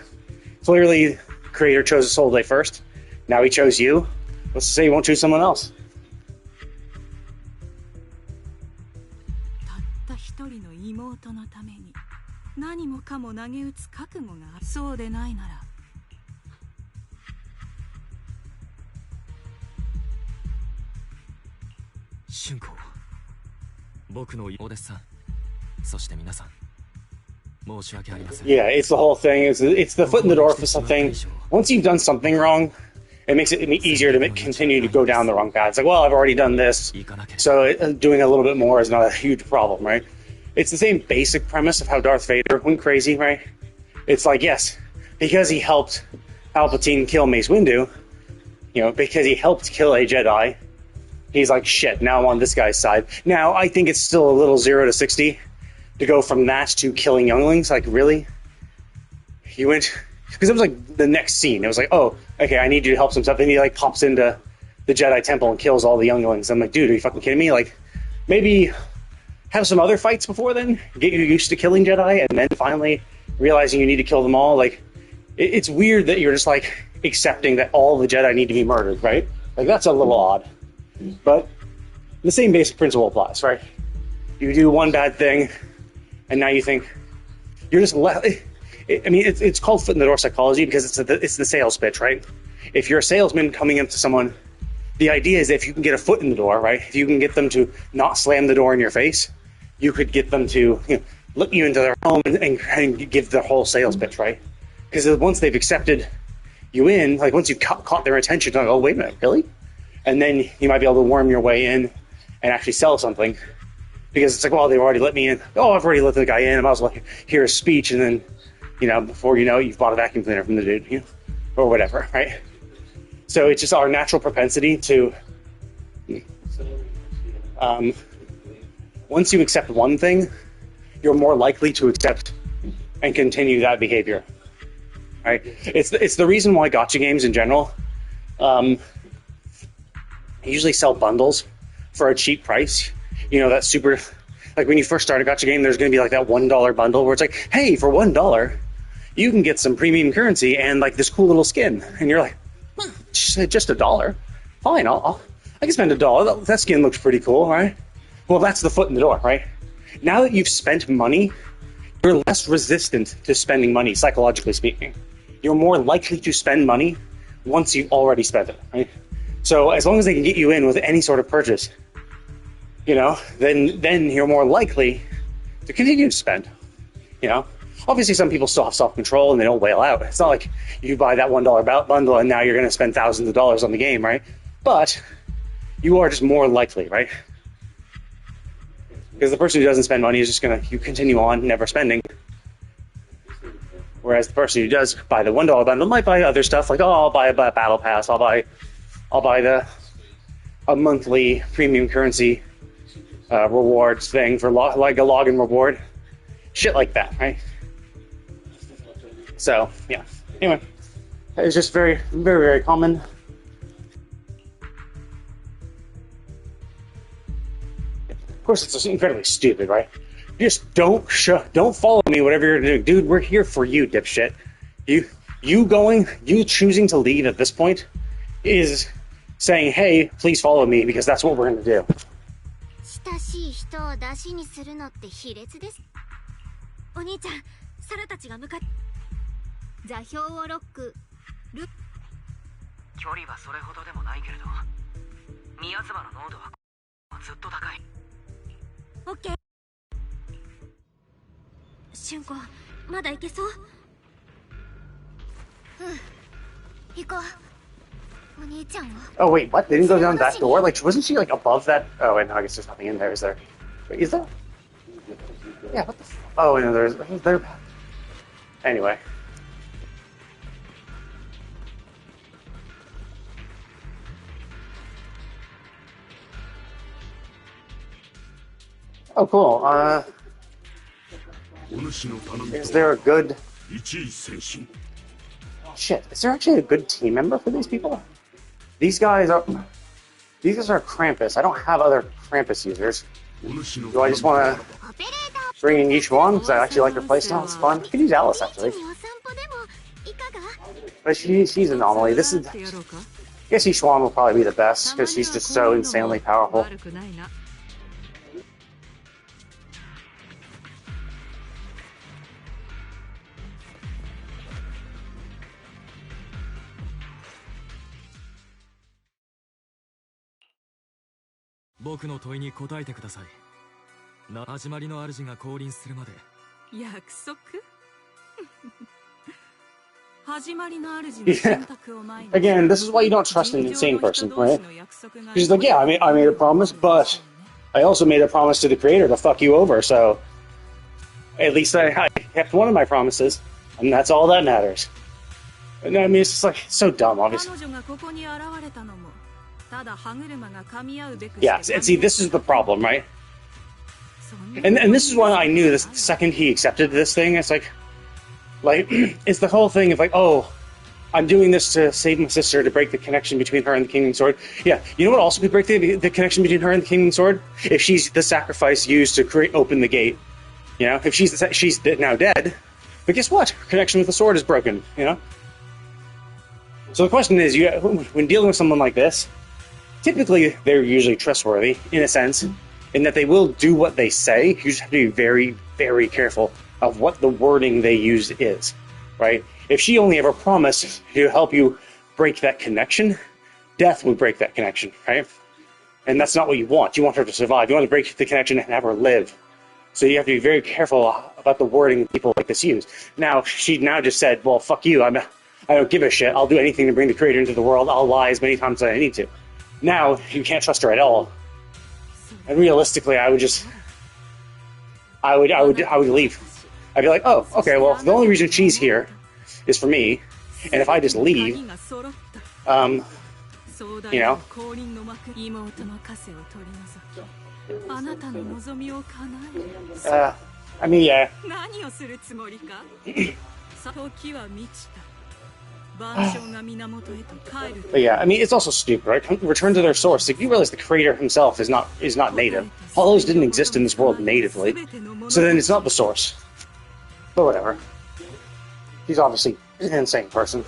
A: Clearly, Creator chose Isolde first. Now he chose you. Let's say he won't choose someone else.
G: たった一人の妹のために何もかも投げ打つ覚悟がある。そうでないなら
E: 春子、僕のお弟子さん、そして皆さん、申し訳ありません。
A: Yeah, it's the whole thing. It's the foot in the door for something. Once you've done something wrong, it makes it easier to continue to go down the wrong path. It's like, well, I've already done this, so doing a little bit more is not a huge problem, right? It's the same basic premise of how Darth Vader went crazy, right? It's like, yes, because he helped Palpatine kill Mace Windu, because he helped kill a Jedi, he's like, shit, now I'm on this guy's side. Now, I think it's still a little 0 to 60 to go from that to killing younglings. Like, really? He went... Because it was like the next scene. It was like, oh, okay, I need you to help some stuff. And he like pops into the Jedi Temple and kills all the younglings. I'm like, dude, are you fucking kidding me? Like, maybe have some other fights before then? Get you used to killing Jedi and then finally realizing you need to kill them all? Like, it's weird that you're just like accepting that all the Jedi need to be murdered, right? Like, that's a little odd. But the same basic principle applies, right? You do one bad thing, and now you think you're just left. I mean, it's called foot in the door psychology because it's the sales pitch, right? If you're a salesman coming up to someone, the idea is that if you can get a foot in the door, right? If you can get them to not slam the door in your face, you could get them to let you into their home and give the whole sales pitch, right? Because once they've accepted you in, like once you've caught their attention, they're like, oh, wait a minute, really? And then you might be able to worm your way in and actually sell something. Because it's like, well, they've already let me in. Oh, I've already let the guy in. I might as well hear his speech, and then before you know it, you've bought a vacuum cleaner from the dude, or whatever, right? So it's just our natural propensity to, once you accept one thing, you're more likely to accept and continue that behavior, right? It's the reason why gacha games in general usually sell bundles for a cheap price. That super, like when you first start a gacha game, there's going to be like that $1 bundle where it's like, hey, for $1, you can get some premium currency and like this cool little skin. And you're like, just $1? Fine, I can spend $1. That skin looks pretty cool, right? Well, that's the foot in the door, right? Now that you've spent money, you're less resistant to spending money, psychologically speaking. You're more likely to spend money once you've already spent it, right? So as long as they can get you in with any sort of purchase, then you're more likely to continue to spend, Obviously, some people still have self-control and they don't wail out. It's not like you buy that $1 bundle and now you're going to spend thousands of dollars on the game, right? But you are just more likely, right? Because the person who doesn't spend money is just going to continue on never spending. Whereas the person who does buy the $1 bundle might buy other stuff like, oh, I'll buy a battle pass, I'll buy a monthly premium currency rewards thing for like a login reward, shit like that, right? So yeah. Anyway, it's just very, very, very common. Of course, it's incredibly stupid, right? Just don't follow me, whatever you're doing, dude. We're here for you, dipshit. You choosing to leave at this point is saying, hey, please follow me, because that's what we're going to do.
F: 親しい人を出しにするのって卑劣です。お兄ちゃん、サラたちが向かっ座標をロックル。
E: 距離はそれほどでもないけれど、宮妻の濃度はずっと高い。
B: オッケー。春子、まだ行けそう？
F: 行こう。
A: Oh wait, what? They didn't go down that door? Like, wasn't she like above that? Oh wait, no, I guess there's nothing in there, is there? Wait, is there? Yeah, what the oh, no, there's there. Anyway. Oh, cool. Is there a good... Shit, is there actually a good team member for these people? These guys are Krampus. I don't have other Krampus users. Do I just want to bring in each one? Because I actually like her playstyle. It's fun. I could use Alice, actually. But she's an anomaly. I guess Yishuan will probably be the best, because she's just so insanely powerful.
H: 僕の問いに答えてください。始まりの主が降臨するまで。
G: 約束始まりの主の選択を前に
A: Again, this is why you don't trust an insane person, right? She's like, yeah, I made a promise, but I also made a promise to the creator to fuck you over, so at least I kept one of my promises, and that's all that matters. And I mean, it's just like, so dumb, obviously. Yeah, and see, this is the problem, right? And this is why I knew this the second he accepted this thing. It's like, it's the whole thing of like, oh, I'm doing this to save my sister, to break the connection between her and the Kingdom Sword. Yeah, you know what also could break the connection between her and the Kingdom Sword? If she's the sacrifice used to open the gate. You know, if she's now dead, but guess what? Her connection with the sword is broken, you know? So the question is, when dealing with someone like this, typically they're usually trustworthy, in a sense, in that they will do what they say. You just have to be very, very careful of what the wording they use is, right? If she only ever promised to help you break that connection, death would break that connection, right? And that's not what you want. You want her to survive. You want to break the connection and have her live. So you have to be very careful about the wording people like this use. Now, she now just said, well, fuck you. I don't give a shit. I'll do anything to bring the creator into the world. I'll lie as many times as I need to. Now, you can't trust her at all. And realistically, I would leave. I'd be like, oh, okay, well, the only reason she's here is for me, and if I just leave, you know. I mean, yeah. But yeah, I mean, it's also stupid, right? Return to their source. If you realize the creator himself is not native, hollows didn't exist in this world natively, so then it's not the source. But whatever. He's obviously an insane person.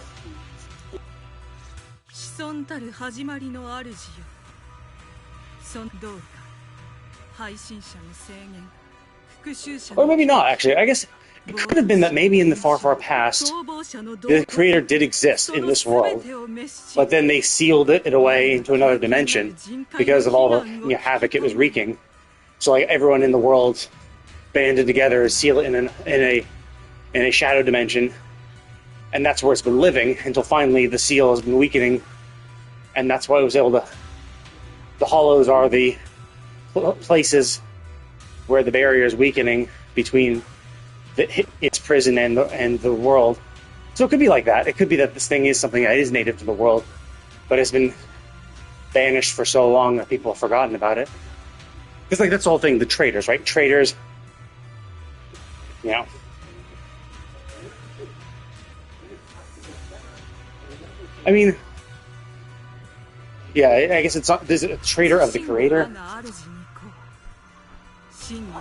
A: Or maybe not, actually. I guess it could have been that maybe in the far, far past, the creator did exist in this world, but then they sealed it away into another dimension because of all the havoc it was wreaking. So like everyone in the world banded together to seal it in a shadow dimension, and that's where it's been living until finally the seal has been weakening, and that's why it was able to. The hollows are the places where the barrier is weakening between its prison and the world. So it could be like that. It could be that this thing is something that is native to the world, but it's been banished for so long that people have forgotten about it. Because like that's the whole thing, the traders, right? Traders, you know. I mean, yeah, I guess it's not. There's a trader of the creator.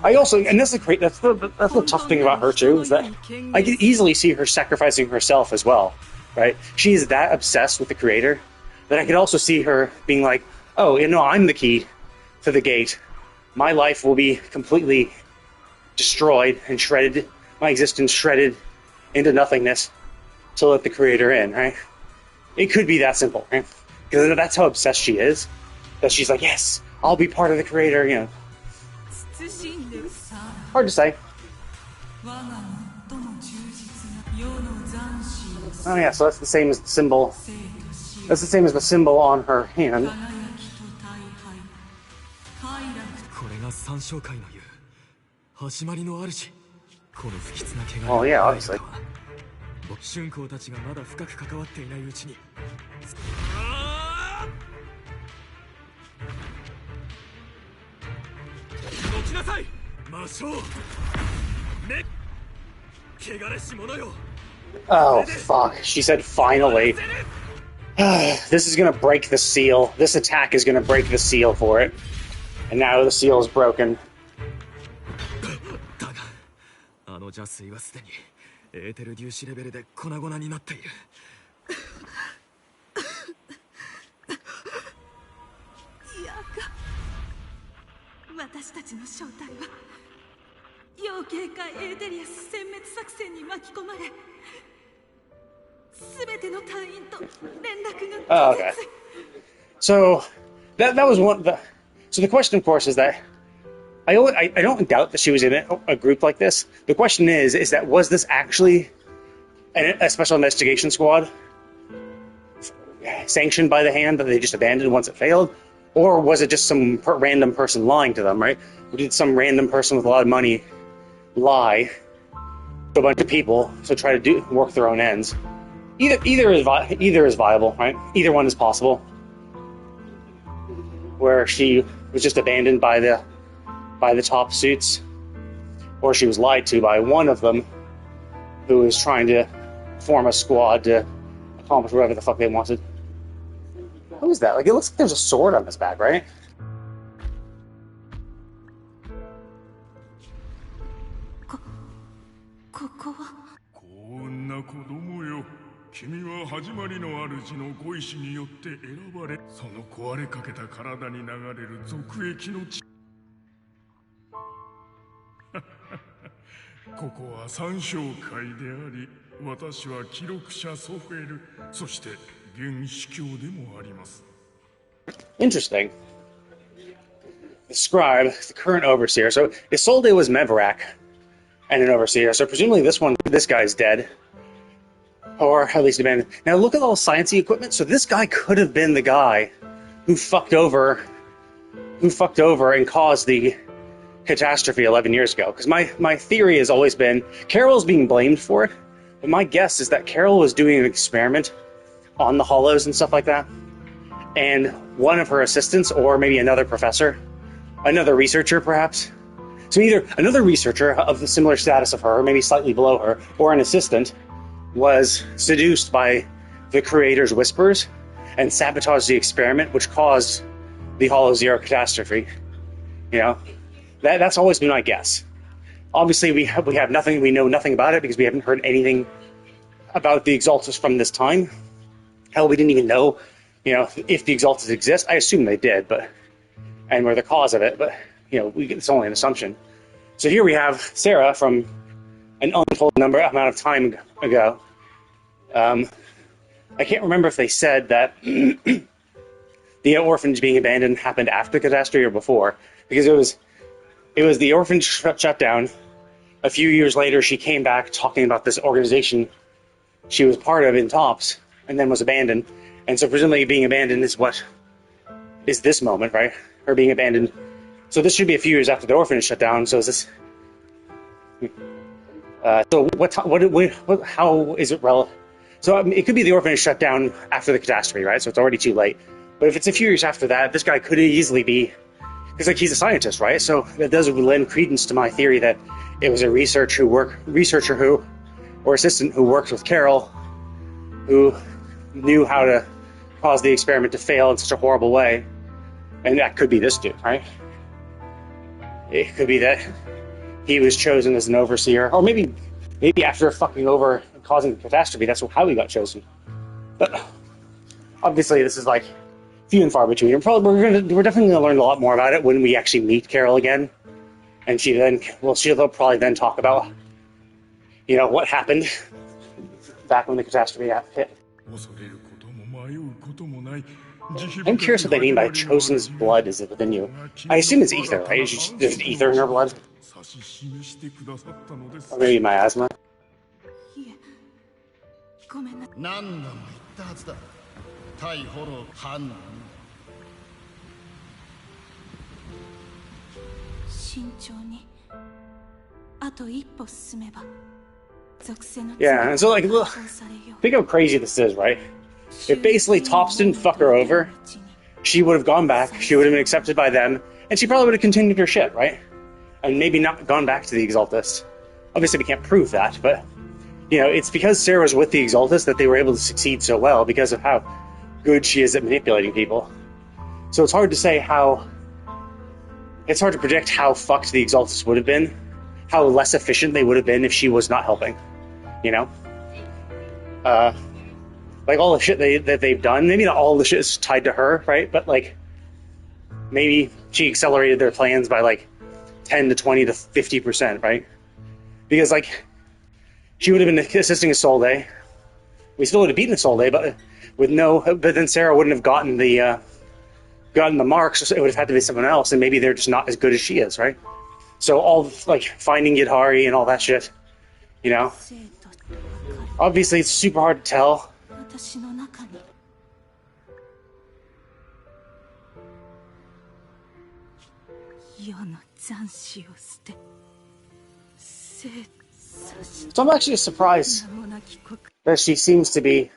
A: I also, and that's the tough thing about her too, is that I can easily see her sacrificing herself as well, right? She's that obsessed with the creator that I could also see her being like, oh, you know, I'm the key to the gate. My life will be completely destroyed and shredded, my existence shredded into nothingness to let the creator in, right? It could be that simple, right? Because that's how obsessed she is, that she's like, yes, I'll be part of the creator, you know. Hard to say. Oh yeah, so that's the same as the symbol. That's the same as the symbol on her hand. Oh yeah, obviously. Oh, fuck. She said finally. This is gonna break the seal. This attack is gonna break the seal for it. And now the seal is broken. Oh, okay. So that was one. So the question, of course, is that I don't doubt that she was in a group like this. The question is that was this actually a special investigation squad sanctioned by the Hand that they just abandoned once it failed? Or was it just some random person lying to them, right? Or did some random person with a lot of money lie to a bunch of people to try to work their own ends? Either is viable, right? Either one is possible. Where she was just abandoned by the top suits, or she was lied to by one of them who was trying to form a squad to accomplish whatever the fuck they wanted. What is that? Like, it looks like there's a sword on his back, right?
B: ここは
C: こんな子供よ。君は始まりの主のご意志によって選ばれ、その壊れかけた体に流れる俗液の血。ここは参照会であり、私は記録者ソフェル、そして現司教でもあります。
A: Interesting. The scribe, the current overseer. So Isolde was Mevarak and an overseer. So presumably this guy's dead. Or at least abandoned. Now look at all the sciencey equipment. So this guy could have been the guy who fucked over and caused the catastrophe 11 years ago. Because my theory has always been Carol's being blamed for it, but my guess is that Carol was doing an experiment on the hollows and stuff like that, and one of her assistants, or maybe another professor, another researcher perhaps, so either another researcher of the similar status of her, maybe slightly below her, or an assistant, was seduced by the creator's whispers and sabotaged the experiment, which caused the Hollow Zero catastrophe. You know, that's always been my guess. Obviously, we know nothing about it because we haven't heard anything about the Exaltus from this time. Hell, we didn't even know, if the Exaltus exist. I assume they did, and were the cause of it, but, it's only an assumption. So here we have Sarah from an untold amount of time ago. I can't remember if they said that the orphanage being abandoned happened after the catastrophe or before, because it was the orphanage shut down. A few years later, she came back talking about this organization she was part of in TOPS, and then was abandoned. And so presumably being abandoned is this moment, right? Her being abandoned. So this should be a few years after the orphanage shut down. So is this? So how is it relevant? So it could be the orphanage shut down after the catastrophe, right? So it's already too late. But if it's a few years after that, this guy could easily be, because he's a scientist, right? So that does lend credence to my theory that it was a researcher or assistant who worked with Carol, who knew how to cause the experiment to fail in such a horrible way. And that could be this dude, right? It could be that he was chosen as an overseer, or maybe after fucking over and causing the catastrophe, that's how he got chosen. But obviously, this is like few and far between. We're definitely gonna learn a lot more about it when we actually meet Carol again, and she'll probably then talk about, what happened back when the catastrophe hit. I'm curious what they mean by chosen's blood is within you. I assume it's ether, right? There's ether in her blood. Or maybe miasma.
B: ごめんな。
I: 何度も言ったはずだ。逮捕の犯人。
B: 慎重に。あと一歩進めば。
A: Yeah, and so look, think how crazy this is, right? If basically Tops didn't fuck her over, she would have gone back, she would have been accepted by them, and she probably would have continued her shit, right? And maybe not gone back to the Exaltus. Obviously, we can't prove that, but, it's because Sarah was with the Exaltus that they were able to succeed so well because of how good she is at manipulating people. So it's hard to say it's hard to predict how fucked the Exaltus would have been, how less efficient they would have been if she was not helping, like all the shit that they've done, maybe not all the shit is tied to her, right? But maybe she accelerated their plans by 10 to 20 to 50%, right? Because she would have been assisting Isolde. We still would have beaten Isolde, but then Sarah wouldn't have gotten the gotten the marks, it would have had to be someone else, and maybe they're just not as good as she is, right? So all like finding Yidhari and all that shit, you know. Obviously, it's super hard to tell.
B: 私の中に世の残滓を捨て生差し
A: So I'm actually surprised
B: 名もなき国
A: that she seems to be.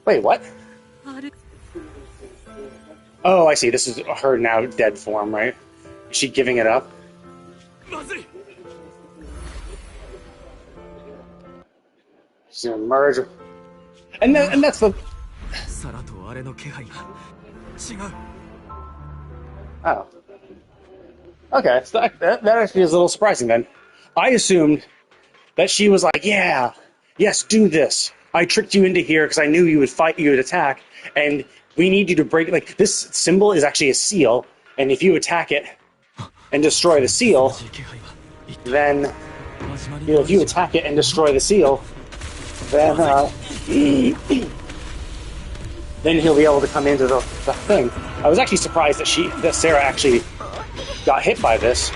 A: Wait, what?
B: ある
A: Oh, I see. This is her now dead form, right? Is she giving it up?
D: まずい
A: She's gonna merge. And that's the.
H: サラとあれの気配が違う。
A: Oh. Okay, so that actually is a little surprising then. I assumed that she was like, yeah, yes, do this. I tricked you into here because I knew you would fight, you would attack, and we need you to break. Like, this symbol is actually a seal, and if you attack it and destroy the seal,
H: 気配は
A: then,
H: 始まり
A: you know, if you attack it and destroy the seal, then, then he'll be able to come into the thing. I was actually surprised that Sarah actually got hit by this.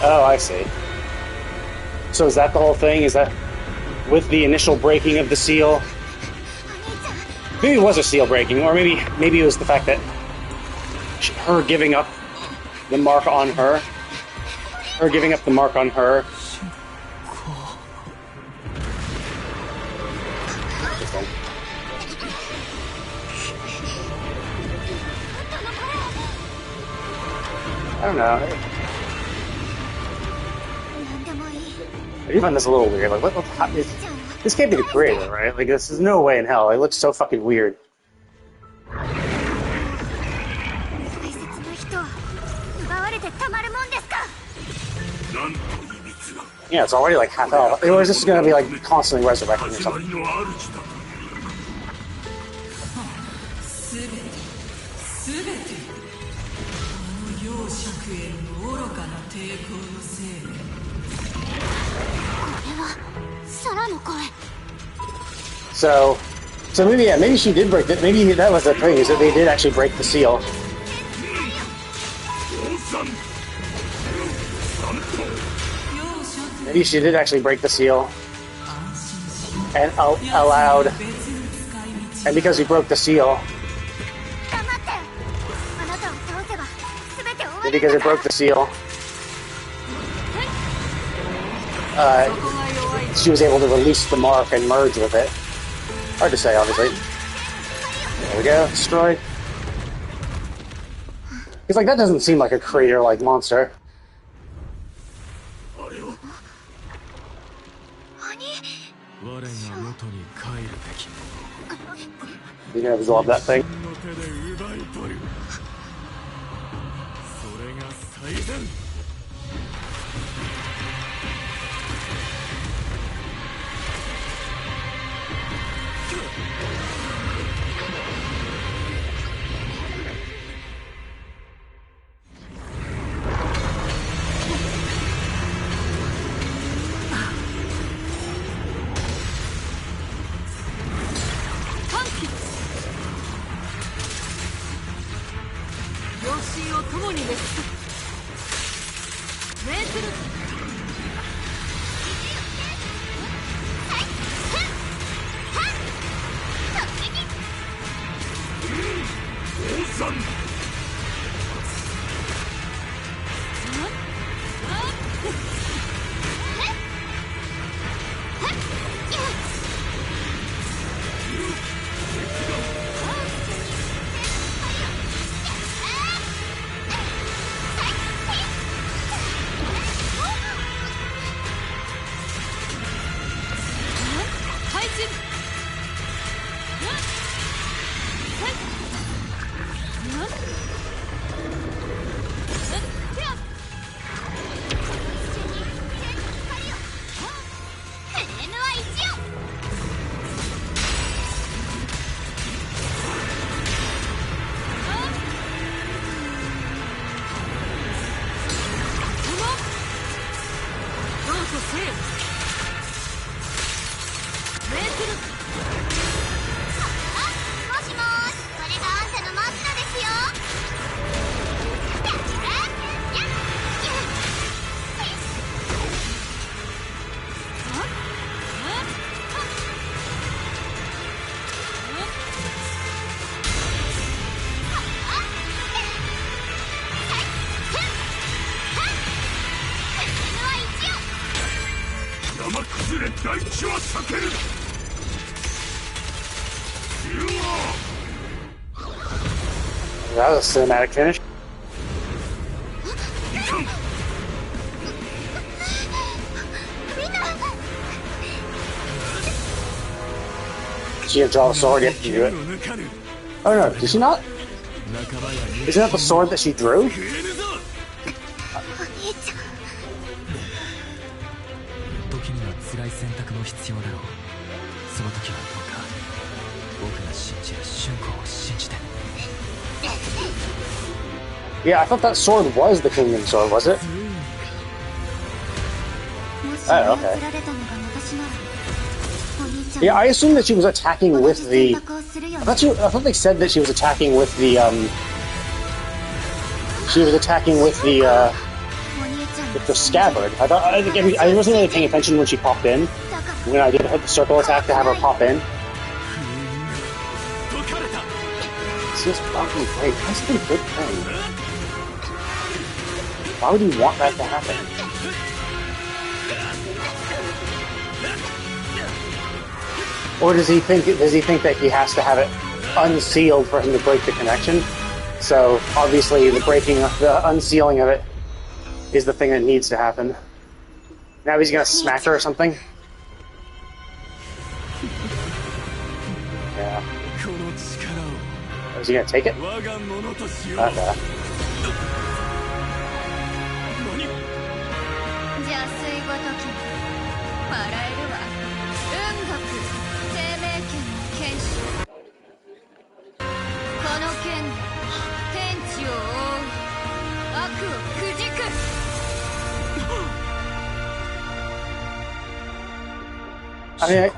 A: Oh, I see. So is that the whole thing? Is that with the initial breaking of the seal? Maybe it was a seal breaking, or maybe it was the fact that her giving up the mark on her. Her giving up the mark on her. Interesting. I don't know.
F: 何でもいい
A: I do find this a little weird. Like, this can't be the creator, right? Like, this is no way in hell. It looks so fucking weird.
F: 大切な人は奪われてたまるもんですか
C: なんと秘密が
A: Yeah, it's already like half out. Or is this gonna be like constantly resurrecting or
C: 始ま
A: something?
C: りの主だ。
G: すべてあの容赦への愚かな抵抗のせいで
F: 空の声
A: So maybe, yeah, maybe she did break it. Maybe that was the thing, is that they did actually break the seal.
C: 王さん
A: Maybe she did actually break the seal. And allowed. And because he broke the seal,
F: 黙ってあなたを倒せば全て終わ
A: and
F: る
A: because it broke the seal, she was able to release the mark and merge with it. Hard to say, obviously. There we go, destroyed. Because, like, that doesn't seem like a creator-like monster.
C: あれを
H: 我が元に帰るべき
A: You can absorb that thing.
C: の手で奪い取る。それが最善。
G: 良心を共に滅す命ずる
C: 王さん
G: 配信
B: Huh?
C: 私は避ける。
A: That was a cinematic finish. She didn't draw the sword yet to do it. Oh no, did she not? Isn't that the sword that she drew?
H: 時には辛い選択も必要だろう。その時はどうか僕が信じる瞬間を信じて。
A: Yeah, I thought that sword was the Kingdom Sword, was it? Oh, okay. Yeah, I assumed that she was attacking with the... I thought they said that she was attacking with the, She was attacking with the scabbard. I wasn't really paying attention when she popped in. When I did hit the circle attack to have her pop in. This is fucking great. That's a good thing. Why would you want that to happen? Or does he think that he has to have it unsealed for him to break the connection? So obviously the unsealing of it is the thing that needs to happen. Now he's gonna smack her or something? Yeah. Is he gonna take it? Okay.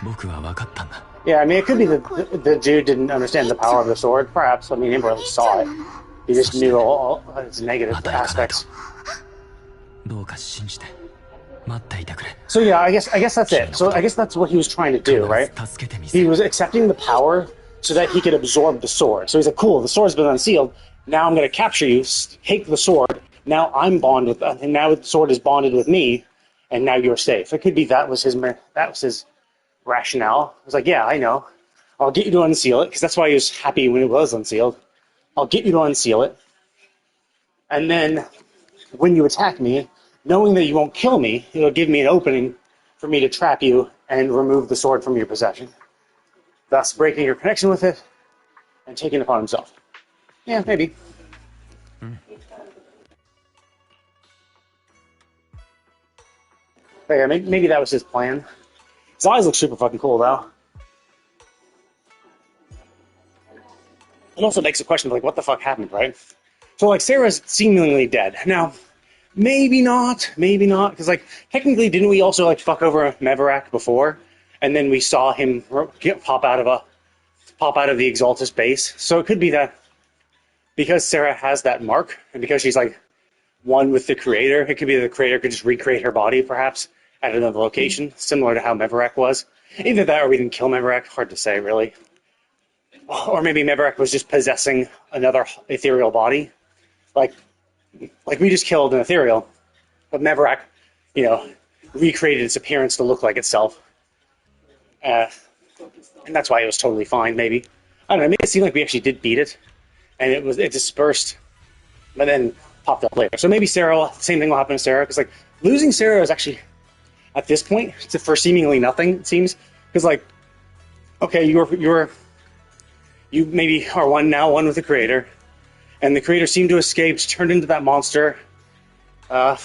H: 僕は分かったんだ。
A: Yeah, I mean, it could be that the dude didn't understand the power of the sword. Perhaps. I mean, he never really saw it. He just knew all its negative aspects. So yeah, I guess that's it. So I guess that's what he was trying to do, right? He was accepting the power so that he could absorb the sword. So he's like, cool, the sword's been unsealed. Now I'm going to capture you, take the sword. Now I'm bonded, and now the sword is bonded with me, and now you're safe. It could be that was his rationale. I was like, yeah, I know. I'll get you to unseal it, because that's why he was happy when it was unsealed. I'll get you to unseal it. And then, when you attack me, knowing that you won't kill me, it'll give me an opening for me to trap you and remove the sword from your possession. Thus breaking your connection with it, and taking it upon himself. Yeah, maybe. But yeah, maybe that was his plan. His eyes look super fucking cool, though. It also makes a question of, like, what the fuck happened, right? So, like, Sarah's seemingly dead. Now, maybe not, because, like, technically, didn't we also, like, fuck over Mevarak before? And then we saw him pop out of the Exaltus base. So it could be that because Sarah has that mark, and because she's, like, one with the Creator, it could be that the Creator could just recreate her body, perhaps, at another location, similar to how Mevarak was. Either that or we didn't kill Mevarak, hard to say, really. Or maybe Mevarak was just possessing another ethereal body. Like we just killed an ethereal, but Mevarak, recreated its appearance to look like itself. And that's why it was totally fine, maybe. I don't know, it made it seem like we actually did beat it, and it dispersed, but then popped up later. So maybe Sarah, the same thing will happen to Sarah, because, like, losing Sarah is actually, at this point, for seemingly nothing, it seems. Because, like, okay, you maybe are one with the Creator, and the Creator seemed to escape, turned into that monster. The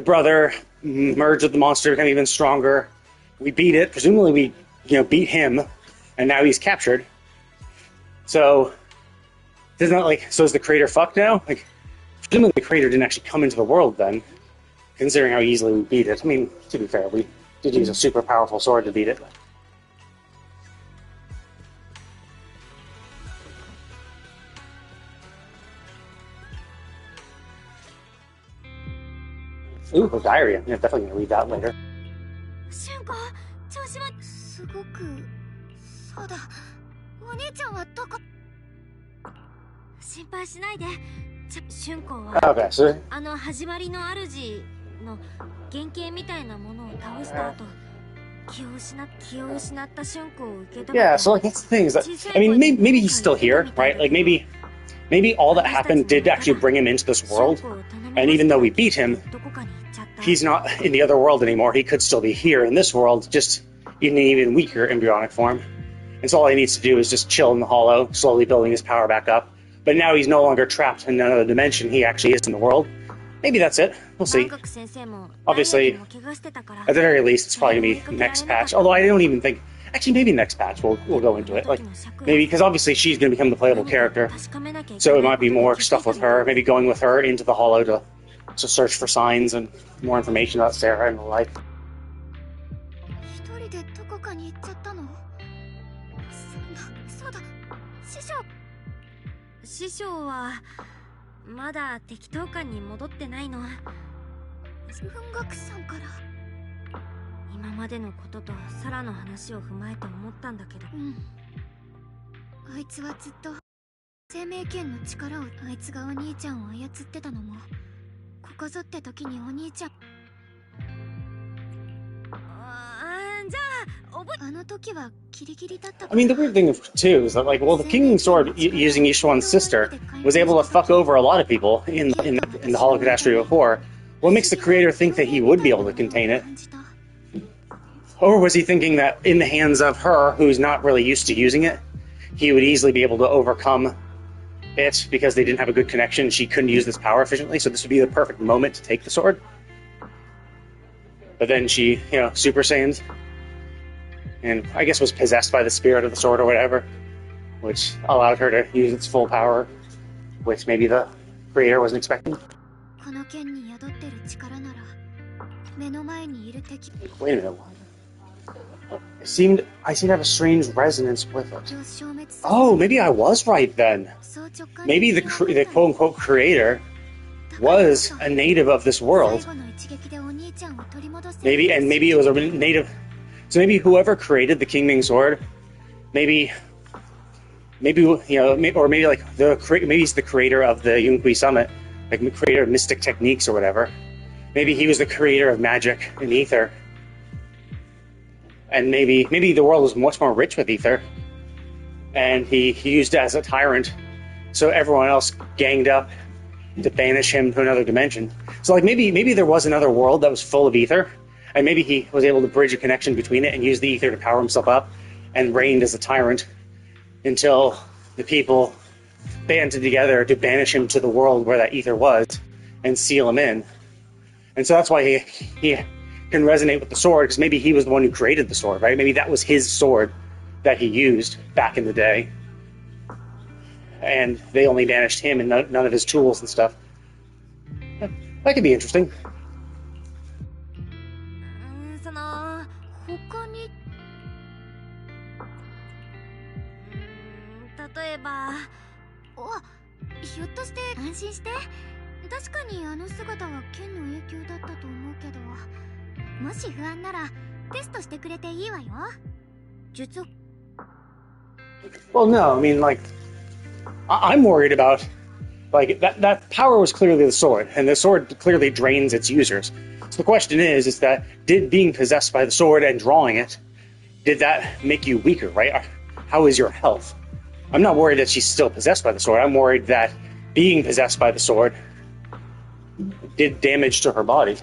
A: brother merged with the monster, became even stronger. We beat it. Presumably we, beat him, and now he's captured. So, isn't that like, so is the Creator fucked now? Like, presumably the Creator didn't actually come into the world then, considering how easily we beat it. I mean, to be fair, we did use a super powerful sword to beat it. Ooh, a diary. I'm definitely going to read that later.
F: すごくそうだお兄ちゃんはどこ
B: 心配しないで春光は
A: Okay, so
B: 始まりの主の原型みたいなものを倒した後、気を失った春子を受け止めて。
A: Yeah, so like that's the thing is that I mean maybe he's still here, right? Like maybe all that happened did actually bring him into this world, and even though we beat him, he's not in the other world anymore. He could still be here in this world, just in an even weaker embryonic form. And so all he needs to do is just chill in the hollow, slowly building his power back up. But now he's no longer trapped in another dimension. He actually is in the world. Maybe that's it. We'll see. Obviously, at the very least, it's probably going to be next patch. Although I don't even think... Actually, maybe next patch we'll go into it. Like, maybe, because obviously she's going to become the playable character. So it might be more stuff with her. Maybe going with her into the hollow to search for signs and more information about Sarah and the like.
F: 一人でどこかに行っちゃったの？そうだ、
B: 師匠はまだ適当館に戻ってないの。
F: 文学さんから。
B: 今までのこととサラの話を踏まえて思ったんだけど。
F: あいつはずっと生命圏の力を、あいつがお兄ちゃんを操ってたのもここぞって時にお兄ちゃん。じゃああの時はギリギリだった。
A: I mean, the weird thing too is that, like, well, the King Sword using Yishuan's sister was able to fuck over a lot of people in the Hollow Catastrophe before. What makes the creator think that he would be able to contain it? Or was he thinking that in the hands of her, who's not really used to using it, he would easily be able to overcome it because they didn't have a good connection? She couldn't use this power efficiently, so this would be the perfect moment to take the sword. But then she, Super Saiyans, and I guess was possessed by the spirit of the sword or whatever, which allowed her to use its full power, which maybe the creator wasn't expecting. Wait a minute. I seem to have a strange resonance with it. Oh, maybe I was right then. Maybe the quote-unquote creator was a native of this world. Maybe it was a native... So maybe whoever created the King Ming Sword, maybe maybe he's the creator of the Yunqui Summit, like the creator of mystic techniques or whatever. Maybe he was the creator of magic and ether. And maybe the world was much more rich with ether, and he used it as a tyrant, so everyone else ganged up to banish him to another dimension. So like maybe there was another world that was full of ether, and maybe he was able to bridge a connection between it and use the ether to power himself up and reigned as a tyrant until the people banded together to banish him to the world where that ether was and seal him in. And so that's why he can resonate with the sword, because maybe he was the one who created the sword, right? Maybe that was his sword that he used back in the day, and they only banished him and none of his tools and stuff. That could be interesting.
B: 例えば、
F: ひょっとして安心して。確かにあの姿は剣の影響だったと思うけど、もし不安ならテストしてくれていいわよ。術。
A: Well, no, I mean, like, I'm worried about, like, that power was clearly the sword, and the sword clearly drains its users. So the question is that did being possessed by the sword and drawing it, did that make you weaker, right? How is your health? I'm not worried that she's still possessed by the sword. I'm worried that being possessed by the sword did damage to her body.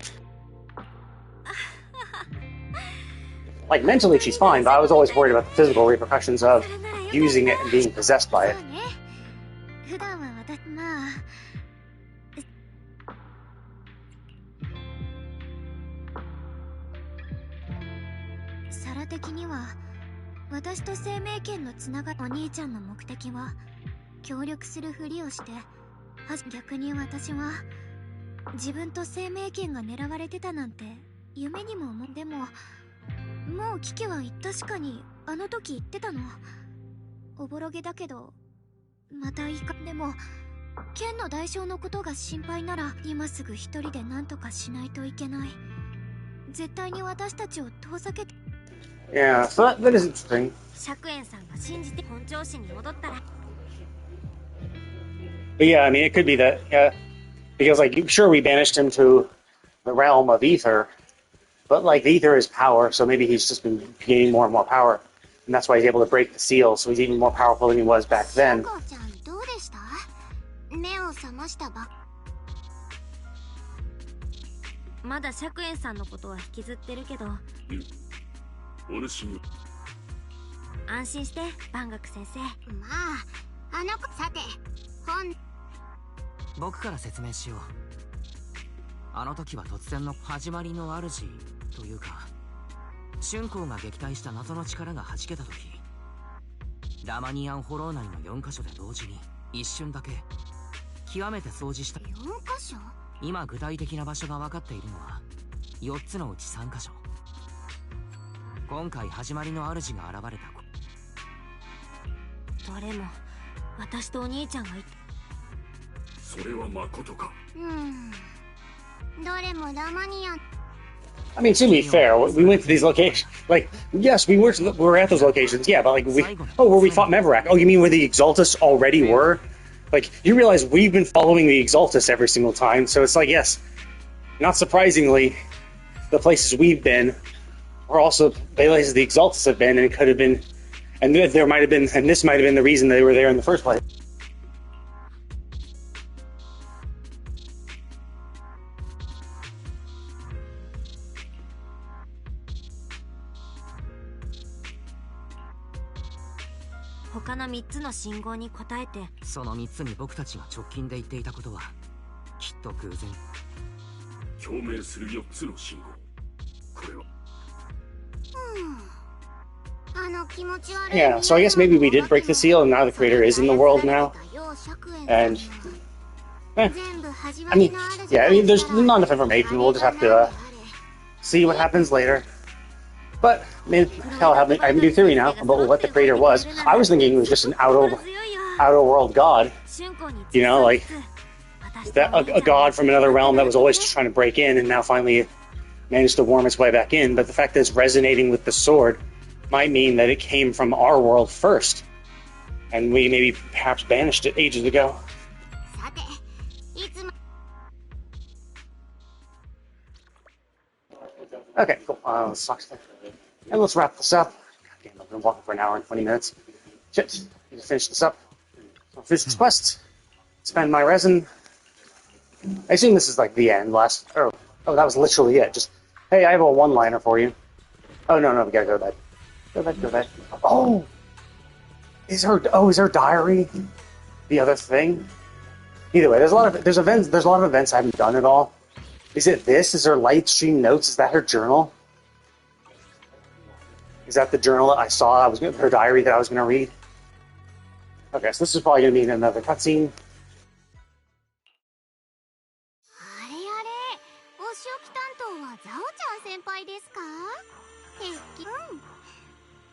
A: Like, mentally she's fine, but I was always worried about the physical repercussions of using it and being possessed by it.
F: サラ的には私と生命圏のつながり、お兄ちゃんの目的は協力するふりをして、逆に私は自分と生命圏が狙われてたなんて夢にも思う。でももう危機は確かにあの時言ってたの。おぼろげだけどまたいいか。でも剣の代償のことが心配なら今すぐ一人で何とかしないといけない。絶対に私たちを遠ざけて。
A: Yeah, so that is interesting.
B: 釈園さんが信じて本調子に戻ったら。
A: But yeah, I mean, it could be that, yeah, because, like, sure, we banished him to the realm of ether, but like the ether is power, so maybe he's just been gaining more and more power, and that's why he's able to break the seal. So he's even more powerful than he was back then.
F: ちゃんどうでした？目を覚ましたば。
B: まだ釈園さんのことは引きずってるけど、
C: お主に
B: 安心して万学先生。
F: まあ、あの子さて、
E: 僕から説明しよう。あの時は突然の始まりの主というか、春光が撃退した謎の力が弾けた時、ラマニアンホロー内の4カ所で同時に一瞬だけ極めて掃除した。
F: 4カ所？
E: 今具体的な場所が分かっているのは4つのうち3カ所。今回始まりの主が現れた。
B: どれも私とお兄ちゃんがいて。
C: それはまことか。
F: どれもラマニアン。
A: I mean, to be fair, we went to these locations. Like, yes, we were at those locations. Yeah, but like where we fought Mevarak. Oh, you mean where the Exaltus already were? Like, you realize we've been following the Exaltus every single time, so it's like, yes, not surprisingly, the places we've been are also the places the Exaltus have been, and it could have been, and there might have been, and this might have been the reason they were there in the first place.
B: "他の3つの信号に応えて、
E: その3つに僕たちが直近で言っていたことはきっと偶然。
C: 共鳴する4つの信号。これは。
A: Yeah, so I guess maybe we did break the seal, and now the creator is in the world now. And I mean, yeah, I mean, there's not enough information. We'll just have to see what happens later. But I mean, hell, I have a new theory now about what the creator was. I was thinking he was just an outer world god. You know, like that a god from another realm that was always just trying to break in, and now finally managed to worm its way back in. But the fact that it's resonating with the sword might mean that it came from our world first, and we maybe perhaps banished it ages ago. Okay, cool. And let's wrap this up. God damn, I've been walking for an hour and 20 minutes. Shit, need to finish this up. I'll finish this quest. Spend my resin. I assume this is like the end. Oh, that was literally it. Just, hey, I have a one-liner for you. Oh, no, we gotta go to bed. Go to bed. Oh! Is her diary the other thing? Either way, there's a lot of events I haven't done at all. Is it this? Is her light stream notes? Is that her journal? Is that the journal that I saw? Her diary that I was gonna read? Okay, so this is probably gonna be another cutscene.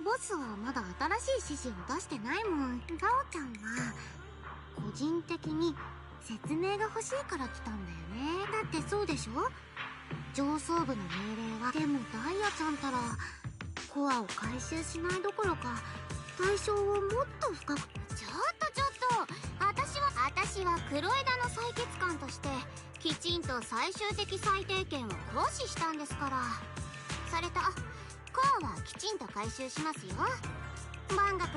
F: ボスはまだ新しい指示を出してないもん。ザオちゃんは個人的に説明が欲しいから来たんだよね。だってそうでしょ？上層部の命令は。でもダイヤちゃんたらコアを回収しないどころか対象をもっと深く。ちょっと私は黒枝の採血官としてきちんと最終的最低限を行使したんですから。それとコアはきちんと回収しますよ。万学。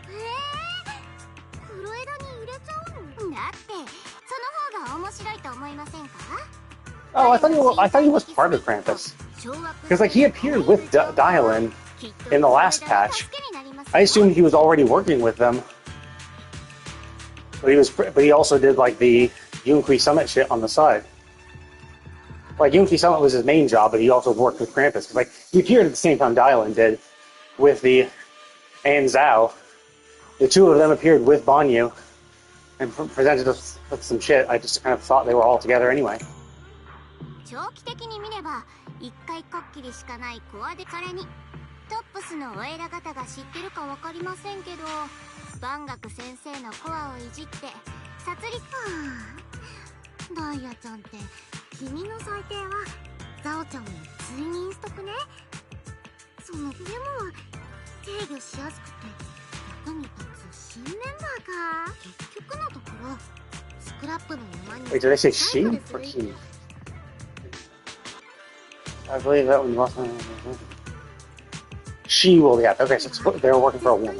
F: 黒枝に入れちゃうの？だってその方が面白いと思いませんか？
A: Oh, I thought he was part of Krampus. Because like he appeared with Dylan in the last patch. I assumed he was already working with them. But he also did like the Yunqui Summit shit on the side. Like, Yunqui Summit was his main job, but he also worked with Krampus. Like, he appeared at the same time Dylan did with the An Zhao. The two of them appeared with Banyu and presented us with some shit. I just kind of thought they were all together anyway.
F: 長期的に見れば一回こっきりしかないコアで、それにトップスのお偉方が知ってるかわかりませんけど、万学先生のコアをいじって殺戮。ダイヤちゃんって君の最低はザオちゃんを追認しとくね。でも制御しやすくて役に立つ新メンバーか。結局のところスクラップの山に。
A: Wait, did I say she or he? I believe that one was. She will, yeah. Okay, so they're working for a woman.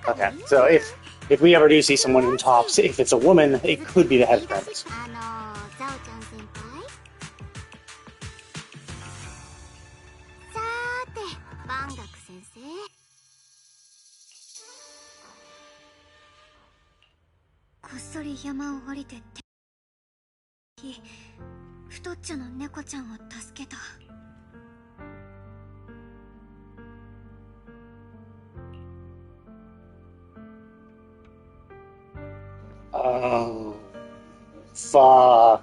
A: Okay, so if we ever do see someone in tops, if it's a woman, it could be the head apprentice.
F: ザオちゃん先輩。さーて、万学先生。
B: こっそり山を降りてって太っちょの猫ちゃんを助けた。
A: Oh, fuck.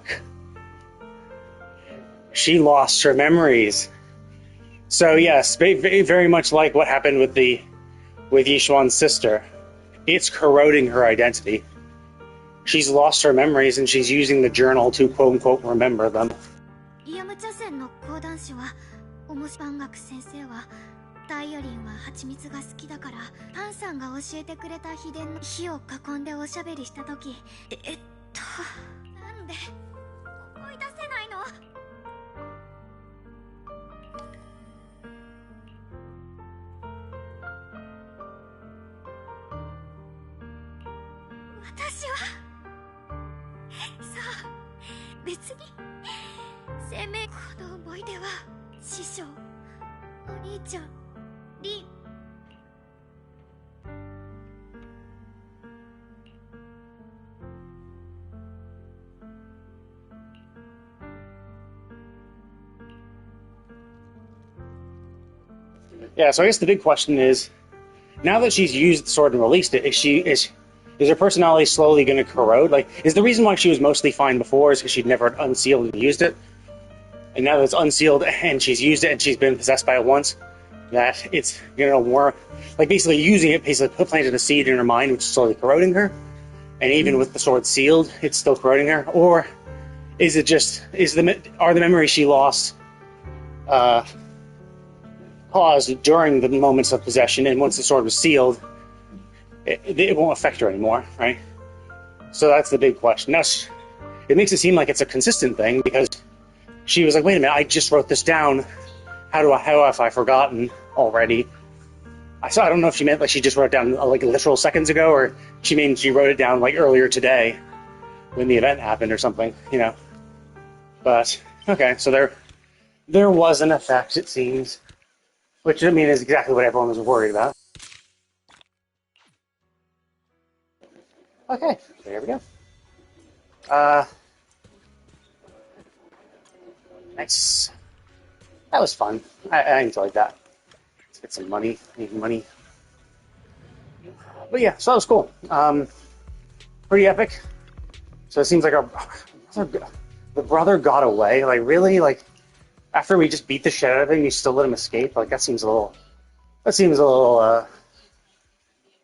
A: She lost her memories. So yes, very much like what happened with Yishuan's sister. It's corroding her identity. She's lost her memories and she's using the journal to quote-unquote remember them.
B: イヤム茶筅の講談師は万学先生はダイオリンは蜂蜜が好きだからパンさんが教えてくれた秘伝の火を囲んでおしゃべりした時なんで思い出せないの。私はさあ別に生命この思い出は師匠お兄ちゃんリン
A: Yeah, so I guess the big question is, now that she's used the sword and released it, is her personality slowly going to corrode? Like, is the reason why she was mostly fine before is because she'd never unsealed and used it? And now that it's unsealed and she's used it and she's been possessed by it once, that it's going to warm, like basically using it, basically planted a seed in her mind, which is slowly corroding her. And even with the sword sealed, it's still corroding her. Or is it just, are the memories she lost caused during the moments of possession, and once the sword was sealed, it won't affect her anymore, right? So that's the big question. Now, it makes it seem like it's a consistent thing, because she was like, wait a minute, I just wrote this down. How have I forgotten already? I don't know if she meant like she just wrote it down like literal seconds ago, or she means she wrote it down like earlier today when the event happened or something, you know. But, okay, so there was an effect, it seems. Which, I mean, is exactly what everyone was worried about. Okay, there we go. Nice. That was fun. I enjoyed that. Let's get some money. Need money. But yeah, so that was cool. Pretty epic. So it seems like the brother got away. Like, really? Like, after we just beat the shit out of him, you still let him escape? Like, that seems a little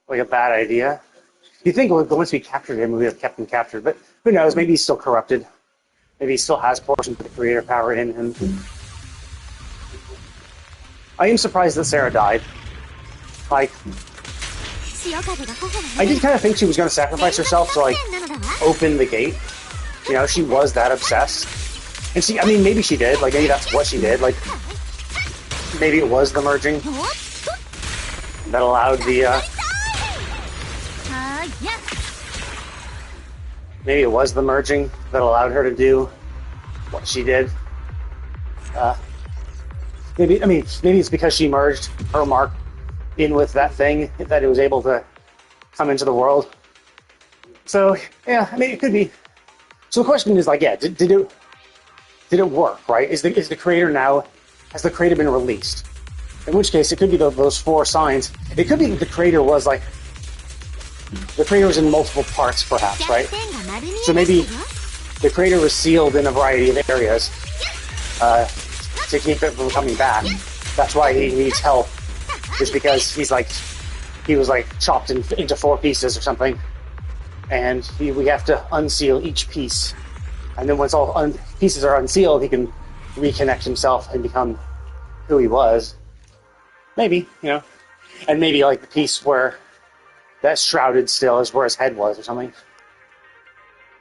A: like a bad idea. You'd think once we captured him, we would have kept him captured, but who knows? Maybe he's still corrupted. Maybe he still has portions of the creator power in him. I am surprised that Sarah died. Like, I did kind of think she was going to sacrifice herself to, like, open the gate. You know, she was that obsessed. And I mean, maybe she did. Like, maybe that's what she did. Like, maybe it was the merging that allowed the, maybe it was the merging that allowed her to do what she did. Maybe it's because she merged her mark in with that thing that it was able to come into the world. So, yeah, I mean, it could be. So the question is, like, yeah, did it work, right? Is the creator now, has the creator been released? In which case, it could be those four signs. It could be that the creator was in multiple parts, perhaps, right? So maybe the creator was sealed in a variety of areas to keep it from coming back. That's why he needs help, is because he was chopped into four pieces or something, and we have to unseal each piece. And then once all pieces are unsealed, he can reconnect himself and become who he was. Maybe, you know. And maybe, like, the piece where that shrouded still is where his head was or something.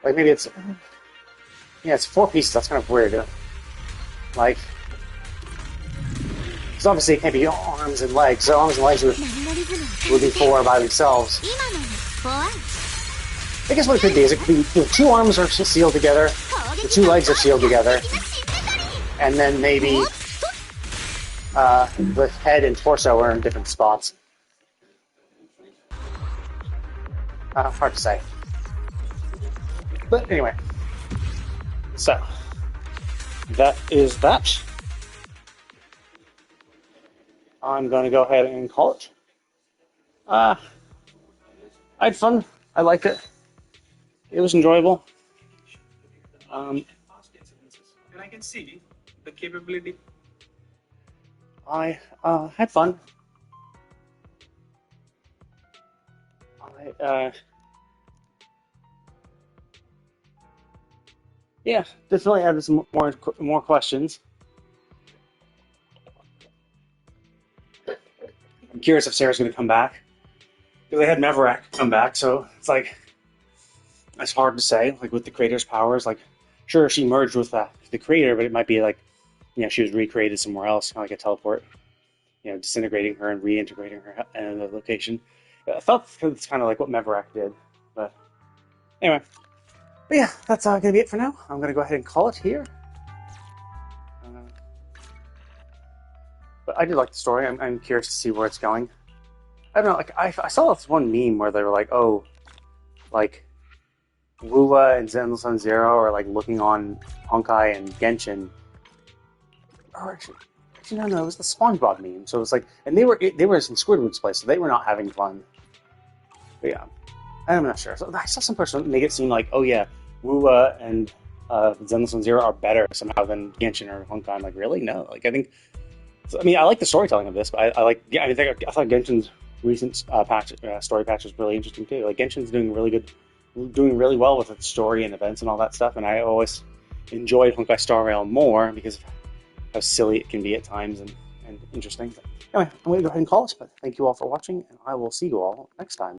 A: Like, maybe it's... Yeah, it's four pieces. That's kind of weird. Like, Because obviously it can't be arms and legs. So arms and legs would be 4 by themselves. I guess what it could be is it could be 2 arms are sealed together, the 2 legs are sealed together, and then maybe the head and torso are in different spots. Hard to say. But anyway, so that is that. I'm going to go ahead and call it. I had fun. I liked it. It was enjoyable.
D: And I can see the capability.
A: I had fun. Yeah, definitely added some more questions. I'm curious if Sarah's going to come back. Because they had Meverack come back, so it's like, it's hard to say. Like with the creator's powers, like, sure, she merged with the creator, but it might be like, you know, she was recreated somewhere else, kind of like a teleport, you know, disintegrating her and reintegrating her in another location. I felt it's kind of like what Meverack did, but anyway. But yeah, that's going to be it for now. I'm going to go ahead and call it here. But I did like the story. I'm curious to see where it's going. I don't know, like, I saw this one meme where they were like, oh, like, Wuwa and Zenless Zero are, like, looking on Honkai and Genshin. Or actually, no, it was the SpongeBob meme. So it was like, and they were in Squidward's place, so they were not having fun. But yeah, I'm not sure. So I saw some person make it seem like, oh yeah, Wuwa and Zenless Zero are better somehow than Genshin or Honkai. I'm like, really? No. Like, I like the storytelling of this, but I thought Genshin's recent story patch was really interesting too. Like, Genshin's doing really well with its story and events and all that stuff, and I always enjoyed Honkai Star Rail more because of how silly it can be at times and interesting. But anyway, I'm going to go ahead and call it, but thank you all for watching, and I will see you all next time.